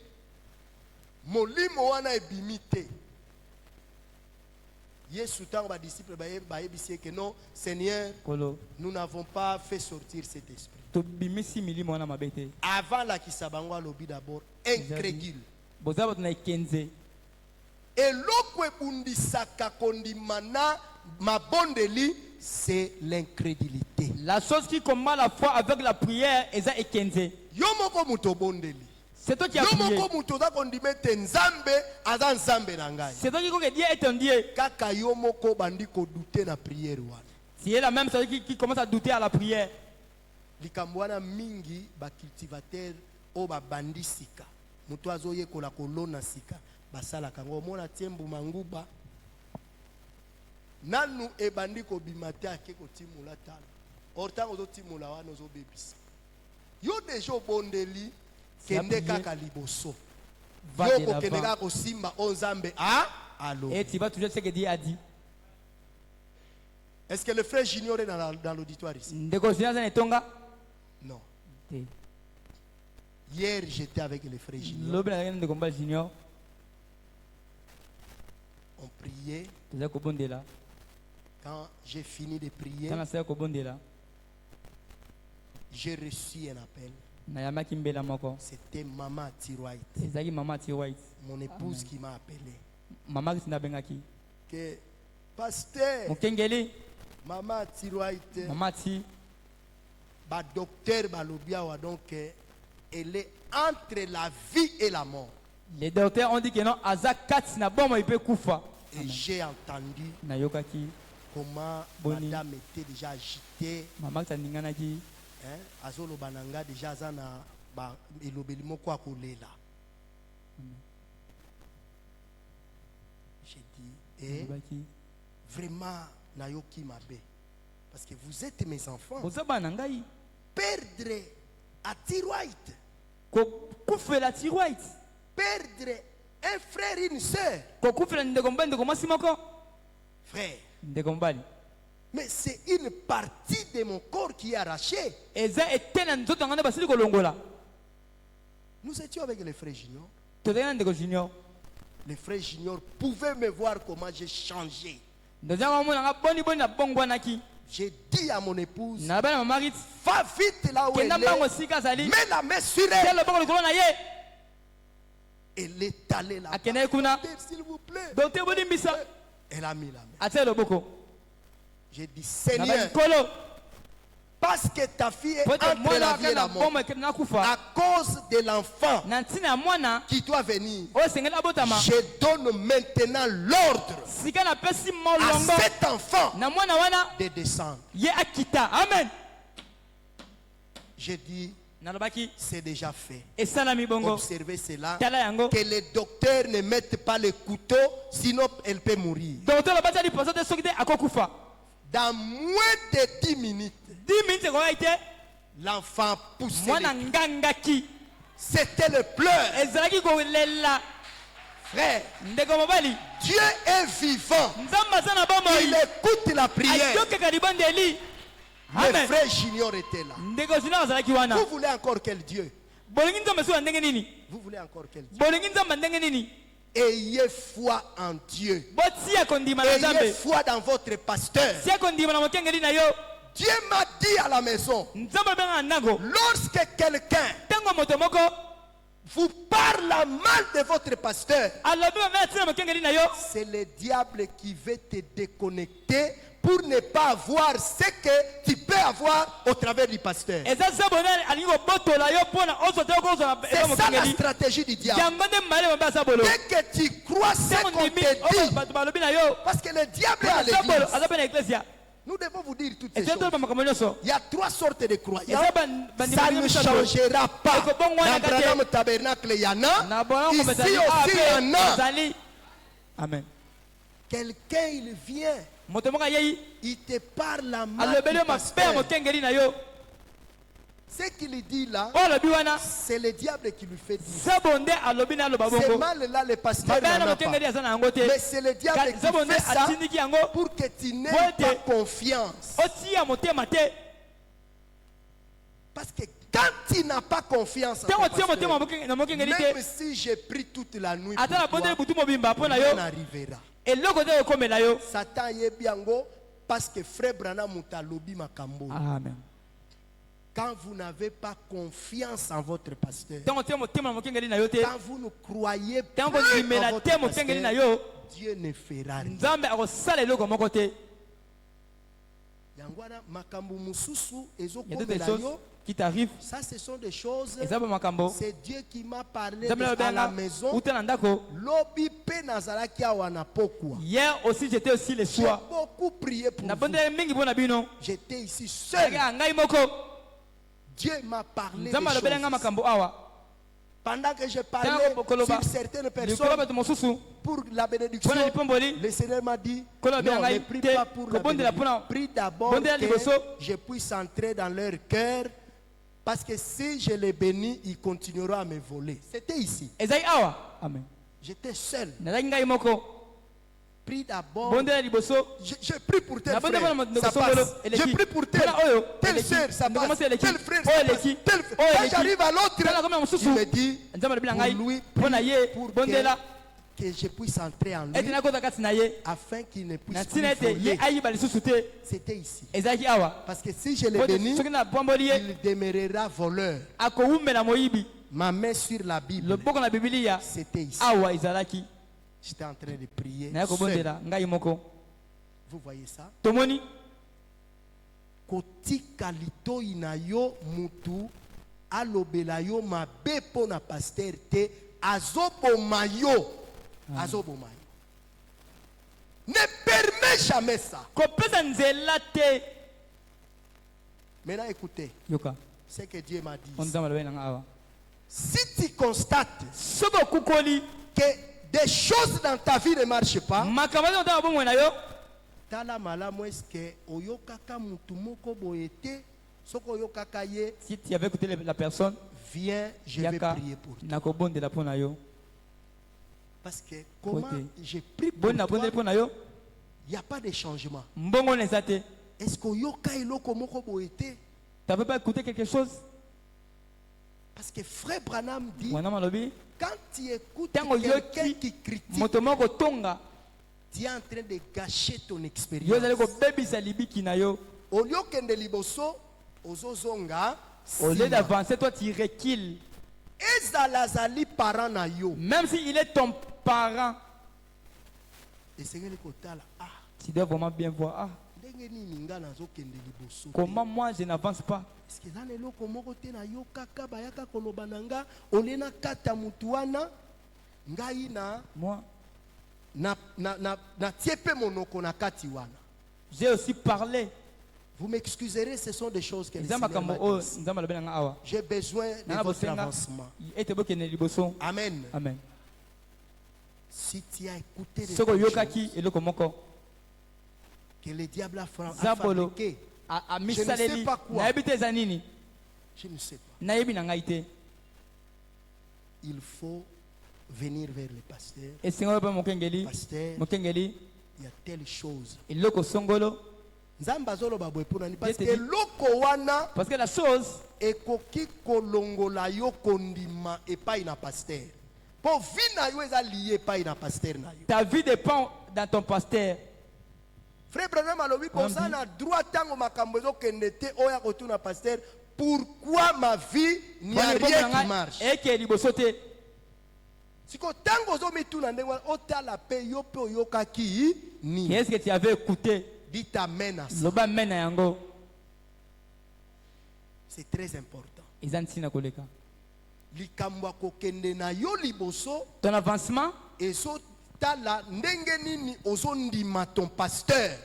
molimo wana ebimite. Yesu tango ba disciple ba ebisi que non Seigneur, nous n'avons pas fait sortir cet esprit. Avant la kisabango alobi d'abord incrédule. Et l'okwe bundisaka kondimana mabondeli, c'est l'incrédulité. La chose qui combat la foi avec la prière est ça ekenze. Yomoko muto bondeli. C'est toi qui as prié. Yomoko muto da kondimete nzambe aza nzambe na ngai. C'est toi qui dit que Dieu est un Dieu. Kaka yomoko bandi ko douter na prière wana. C'est la même chose qui commence à douter à la prière. Likambwana mingi ba cultivateur o ba bandisika. Muto azoye kola kolona sika. Basala kango mona tiembu manguba nanu ebandi ko bimate ake ko timula tala ortango zo timula wana zo bebisa yo deja bondeli kende kaka liboso va de l'avant. Et tu vas toujours ce que Dieu a dit. Est-ce que le frère Junior est dans l'auditoire ici? Non. Hier, j'étais avec le frère Junior. On priait. Quand j'ai fini de prier, j'ai reçu un appel. C'était Maman Tiroite. Mon épouse qui m'a appelé. Que pasteur, Maman Tiroite, docteur Balobiawa, donc elle est entre la vie et la mort. Les docteurs ont dit que non, et j'ai entendu comment madame était déjà agitée. Azolo bananga déjà zana ba elobeli moko akolela. J'ai dit vraiment nayoki mabe parce que vous êtes mes enfants. Perdre à Tiroite. Perdre un frère et une sœur. Frère. Mais c'est une partie de mon corps qui est arrachée. Nous étions avec les frères Junior. Les frères Junior pouvaient me voir comment j'ai changé. J'ai dit à mon épouse, va vite là où elle est, mets la main sur elle. Elle est allée là. S'il vous plaît. Elle a mis la main. J'ai dit, Seigneur, parce que ta fille est entre la vie et la mort, à cause de l'enfant qui doit venir, je donne maintenant l'ordre à cet enfant de descendre. Amen. J'ai dit, c'est déjà fait. Observez cela, que les docteurs ne mettent pas le couteau, sinon elle peut mourir. Dans moins de 10 minutes, l'enfant poussait. C'était le pleur. Frère, Dieu est vivant. Il écoute la prière. Le frère Junior était là. Vous voulez encore quel Dieu? Vous voulez encore quel Dieu? Ayez foi en Dieu. Ayez foi dans votre pasteur. Dieu m'a dit à la maison, lorsque quelqu'un vous parle mal de votre pasteur, c'est le diable qui veut te déconnecter pour ne pas avoir ce que tu peux avoir au travers du pasteur. C'est ça la stratégie du diable. Dès que tu crois ce qu'on te dit, parce que le diable est à l'église. Nous devons vous dire toutes ces choses. Il y a 3 sortes de croyants. Ça ne changera pas. Dans Branham Tabernacle, il y en a. Ici aussi, il y en a. Amen. Quelqu'un, il vient. Il te parle à mal du pasteur. Ce qu'il dit là, c'est le diable qui lui fait dire. C'est mal là, le pasteur n'en a pas. Mais c'est le diable qui fait ça pour que tu n'aies pas confiance. Parce que quand tu n'as pas confiance en ton pasteur, même si j'ai pris toute la nuit pour toi, rien n'arrivera. Satan yebiango parce que frère Branham mutalobi makambo. Amen. Quand vous n'avez pas confiance en votre pasteur, quand vous ne croyez plus en votre pasteur, Dieu ne fera rien. Yangwana makambo mususu ezokomelayo. Qui t'arrive, ça ce sont des choses, c'est Dieu qui m'a parlé à la maison. Hier aussi j'étais aussi le soir. J'ai beaucoup prié pour vous. J'étais ici seul. Dieu m'a parlé des choses. Pendant que je parlais sur certaines personnes pour la bénédiction, le Seigneur m'a dit, non, ne prie pas pour la bénédiction. Prie d'abord que je puisse entrer dans leur cœur. Parce que si je les bénis, ils continueront à me voler. C'était ici. Amen. J'étais seul. Prie d'abord. J'ai pris pour tel frère, ça passe. J'ai pris pour telle sœur, ça passe. Tel frère, ça passe. Quand j'arrive à l'autre, il me dit, pour lui, pour que je puisse entrer en lui, afin qu'il ne puisse plus voler. C'était ici. Parce que si je l'ai béni, il demeurera voleur. Ma main sur la Bible, c'était ici. J'étais en train de prier seul. Vous voyez ça? Kotika lito inayo mutu alobela yo mabe pona pasteur te azobomayo. Azobomayo. Ne permets jamais ça. Maintenant écoutez. Ce que Dieu m'a dit. Si tu constates que des choses dans ta vie ne marchent pas, si tu avais écouté la personne, viens, je vais prier pour toi. Parce que comment j'ai prié pour toi, il n'y a pas de changement. Est-ce que tu n'avais pas écouté quelque chose? Parce que frère Branham dit, quand tu écoutes quelqu'un qui critique, tu es en train de gâcher ton expérience. Au lieu de liboso, au lieu d'avancer, toi tu recules. Même s'il est ton parent, tu dois vraiment bien voir. Comment moi je n'avance pas? Moi, j'ai aussi parlé. Vous m'excuserez, ce sont des choses que les Seigneur m'a dit. J'ai besoin de votre avancement. Amen. Amen. Si tu as écouté les choses que le diable a fabriqué, je ne sais pas quoi. Je ne sais pas. Il faut venir vers le pasteur. Pasteur, il y a telle chose. Parce que la chose ekoki kolongola yo kondima epai na pasteur. Po vie na yo eza lié epai na pasteur na yo. Ta vie dépend dans ton pasteur. Frère Branham alobi kosa na droit tango makambo ezokende te oya kotuna pasteur. Pourquoi ma vie n'y a rien qui marche? Siko tango zomituna ndenge otala pe yo pe oyokaki ni. Qu'est-ce que tu avais écouté? Dites amen à ça. C'est très important. Ton avancement ton pasteur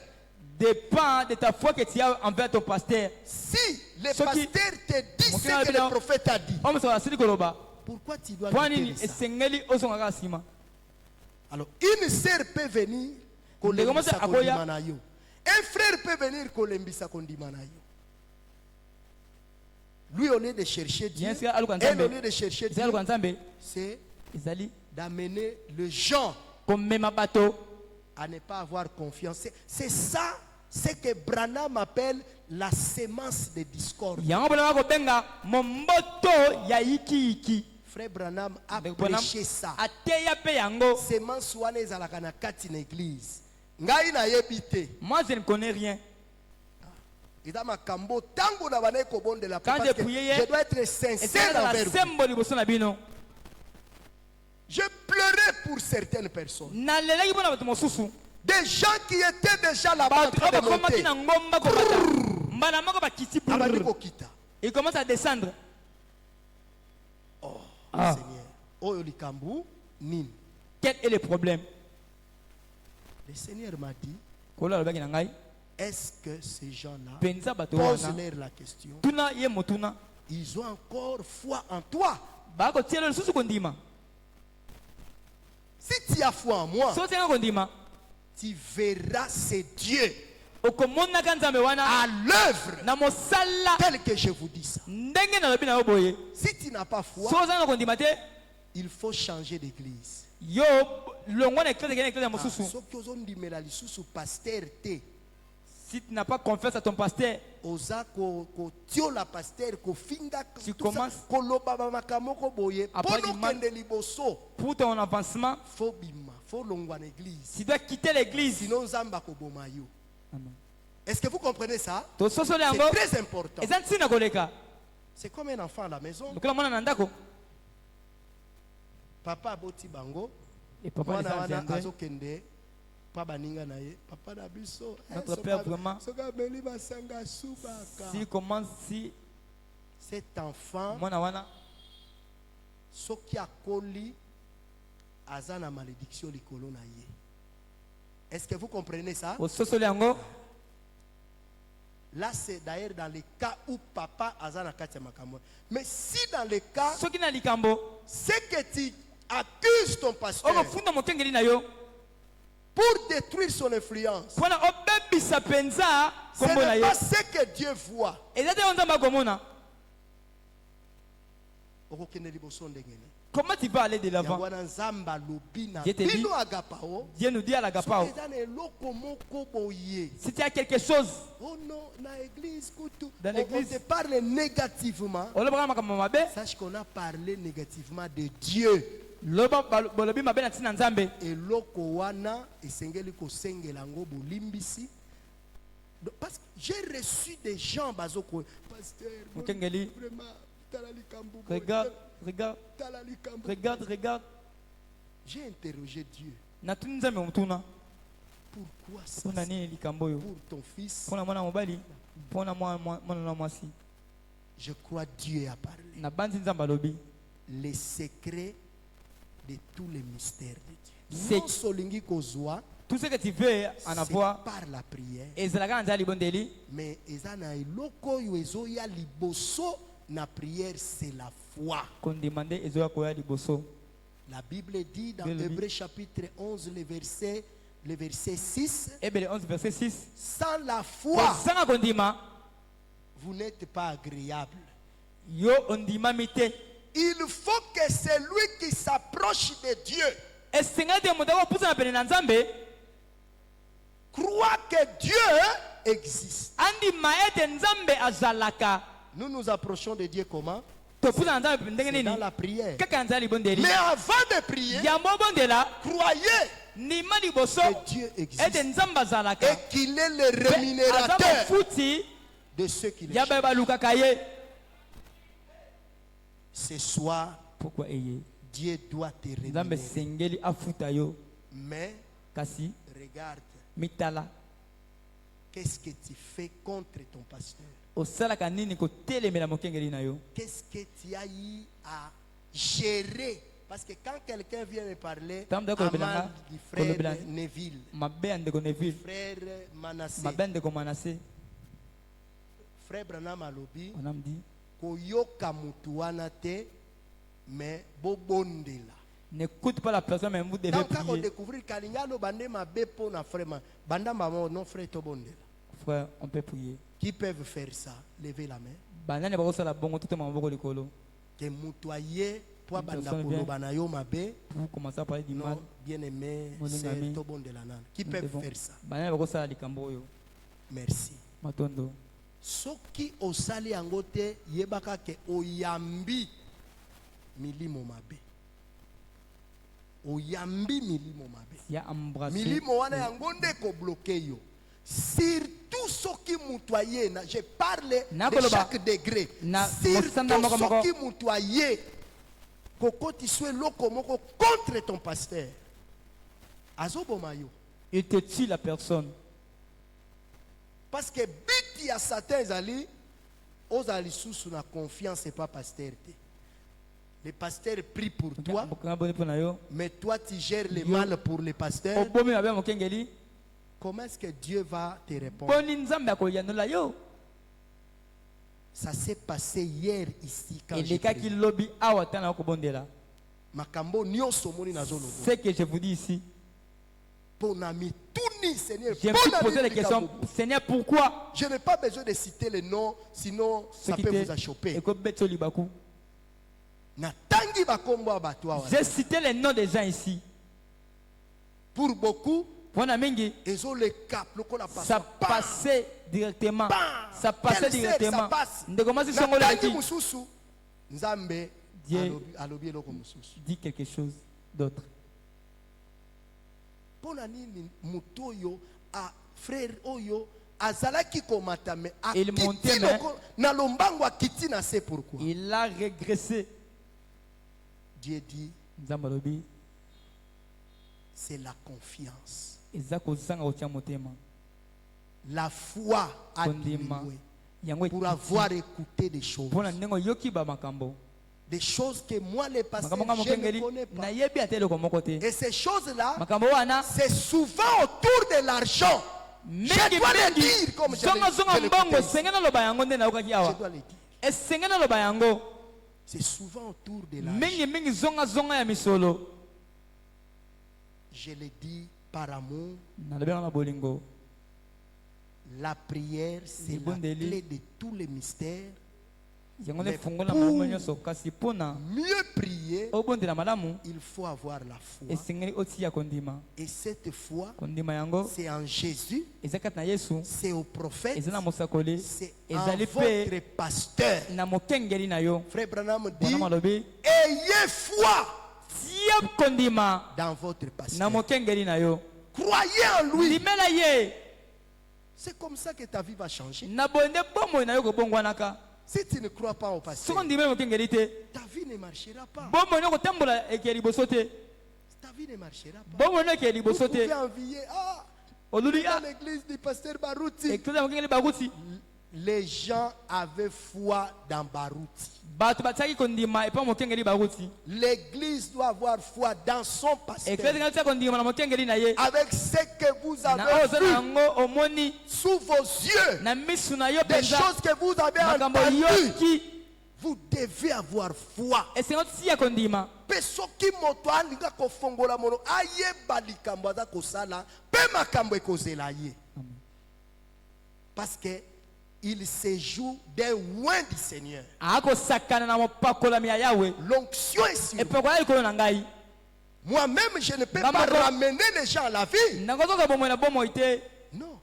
dépend de ta foi que tu as envers ton pasteur. Si le pasteur te dit ce que le prophète a dit, pourquoi tu dois dire ça? Alors une sœur peut venir. Un frère peut venir kolembisa kondimanayo. Lui, au lieu de chercher Dieu, elle, au lieu de chercher Dieu, c'est d'amener le gens à ne pas avoir confiance. C'est ça, c'est que Branham appelle la sémence de discorde. Frère Branham a prêché ça. Sémence wana ezalaka na kati na église. Moi je ne connais rien. Quand je priais, je dois être sincère envers vous. Je pleurais pour certaines personnes. Des gens qui étaient déjà là-bas en train de monter. Il commence à descendre. Oh, Seigneur. Quel est le problème? Le Seigneur m'a dit, est-ce que ces gens-là posent la question? Ils ont encore foi en toi. Si tu as foi en moi, tu verras ces dieux à l'œuvre tel que je vous dis ça. Si tu n'as pas foi, il faut changer d'église. Si tu n'as pas confiance à ton pasteur, tu commences pour ton avancement. Tu dois quitter l'église. Est-ce que vous comprenez ça? C'est très important. C'est comme un enfant à la maison. Papa aboti bango. Et papa notre père vraiment, s'il commence, si cet enfant soki akoli azana malédiction likolo na ye. Est-ce que vous comprenez ça? Là, c'est d'ailleurs dans le cas où papa azana kati makambo. Mais si dans le cas, c'est que tu accuses ton pasteur pour détruire son influence, ce n'est pas ce que Dieu voit. Comment tu vas aller de l'avant? Dieu te dit, Dieu nous dit à l'agapao, si tu as quelque chose dans l'église, on te parle négativement, sache qu'on a parlé négativement de Dieu. Et lokowana esengeli kosengela ngo bolimbisi. Parce que j'ai reçu des gens bazoko pasteur vraiment regarde. j'ai interrogé Dieu. Pourquoi ça? Pour ton fils. Je crois Dieu a parlé. Les secrets de tous les mystères de Dieu. Tout ce que tu veux en avoir, par la prière. Mais la prière, c'est la foi. La Bible dit dans Hébreux chapitre 11, le verset 6, sans la foi, vous n'êtes pas agréable. Il faut que celui qui s'approche de Dieu croit que Dieu existe. Nous nous approchons de Dieu comment? C'est dans la prière. Mais avant de prier, croyez que Dieu existe et qu'il est le rémunérateur de ceux qui le cherchent. Ce soir, pourquoi Dieu doit te rémunérer. Mais regarde, qu'est-ce que tu fais contre ton pasteur? Qu'est-ce que tu as eu à gérer? Parce que quand quelqu'un vient me parler à mal du frère Neville, frère Manassé, frère Branham alobi, koyoka mutu wana te, mais bobondela. N'écoute pas la personne, mais vous devez prier. Donc, découvrir Kalingalo bande ma bepo na frère banda maman non frère tobondela. Frère, on peut prier. Qui peuvent faire ça? Levez la main. Que mutuaye pour banda kolo banayo mabe. Vous commencez à parler du mal. Bien aimé, c'est tobondela nan. Qui peuvent faire ça? Merci. Soki osali angote yebaka ke oyambi milimo mabe. Oyambi milimo mabe. Milimo wana yangonde ko bloqué yo. Surtout soki mutoye na, je parle de chaque degré. Surtout soki mutoye koko ti soit loko moko contre ton pasteur. Azobomayo. Il te tue la personne. Parce que biti ya Satan zali ozali sous la confiance et pas pasteur. Les pasteurs prient pour toi, mais toi tu gères le mal pour les pasteurs. Comment est-ce que Dieu va te répondre? Ça s'est passé hier ici quand j'ai prié. Ce que je vous dis ici, Seigneur, poser la question, Seigneur, pourquoi? Je n'ai pas besoin de citer les noms, sinon ça peut vous achoper. J'ai cité les noms des gens ici. Pour beaucoup, ça passait directement. Ça passait directement. Dieu dit quelque chose d'autre. Il montait, il a régressé. Dieu dit, c'est la confiance. La foi a diminué pour avoir écouté des choses. Des choses que moi, les pasteurs, je ne connais pas. Et ces choses-là, c'est souvent autour de l'argent. Je dois le dire comme je dois le dire. C'est souvent autour de l'argent. Je le dis par amour. La prière, c'est la clé de tous les mystères. Mais pour mieux prier, il faut avoir la foi. Et cette foi, c'est en Jésus, c'est au prophète, c'est en votre pasteur. Frère Branham dit, ayez foi dans votre pasteur. Croyez en lui. C'est comme ça que ta vie va changer. Si tu ne crois pas au pasteur, ta vie ne marchera pas. Ta vie ne marchera pas. Vous pouvez envier dans l'église du pasteur Barouti. Les gens avaient foi dans Barouti. L'église doit avoir foi dans son pasteur. Avec ce que vous avez vu sous vos yeux, des choses que vous avez entendues, vous devez avoir foi. Parce que il se joue des loin du Seigneur. L'onction est sur vous. Moi-même, je ne peux pas ramener les gens à la vie. Non.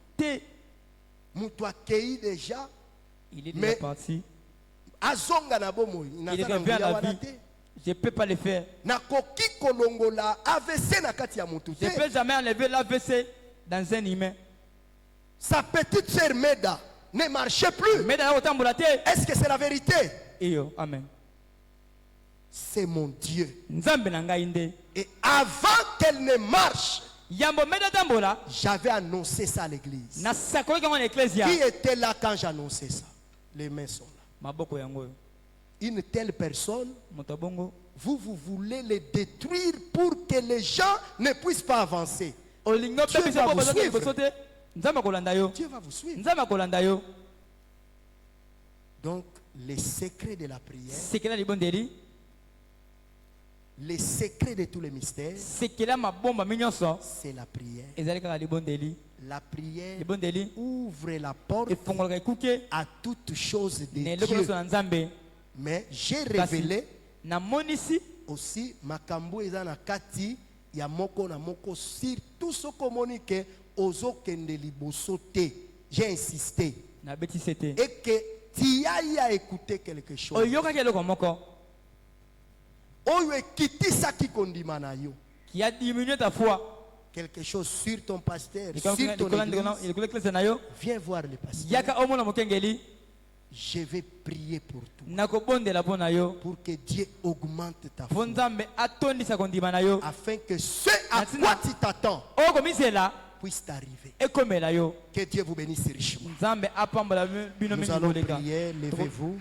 Moutou accueilli déjà. Il est déjà parti. Il revient à la vie. Je ne peux pas le faire. Je ne peux jamais enlever l'AVC dans un humain. Sa petite sœur Meda ne marchait plus. Est-ce que c'est la vérité? Amen. C'est mon Dieu. Et avant qu'elle ne marche, j'avais annoncé ça à l'église. Qui était là quand j'annonçais ça? Les mains sont là. Une telle personne, vous voulez les détruire pour que les gens ne puissent pas avancer. Dieu va vous suivre. Dieu va vous suivre. Donc, les secrets de la prière, les secrets de tous les mystères, c'est la prière. La prière ouvre la porte à toutes choses de Dieu. Mais j'ai révélé aussi makambo ezana kati ya moko na moko surtout ce communiqué aux kende liboso te. J'ai insisté et que tu ailles à écouter quelque chose. Qui a diminué ta foi. Quelque chose sur ton pasteur, sur ton église. Viens voir le pasteur. Je vais prier pour toi. Pour que Dieu augmente ta foi. Afin que ce à quoi tu t'attends puisse t'arriver. Que Dieu vous bénisse richement. Nous allons prier, levez-vous.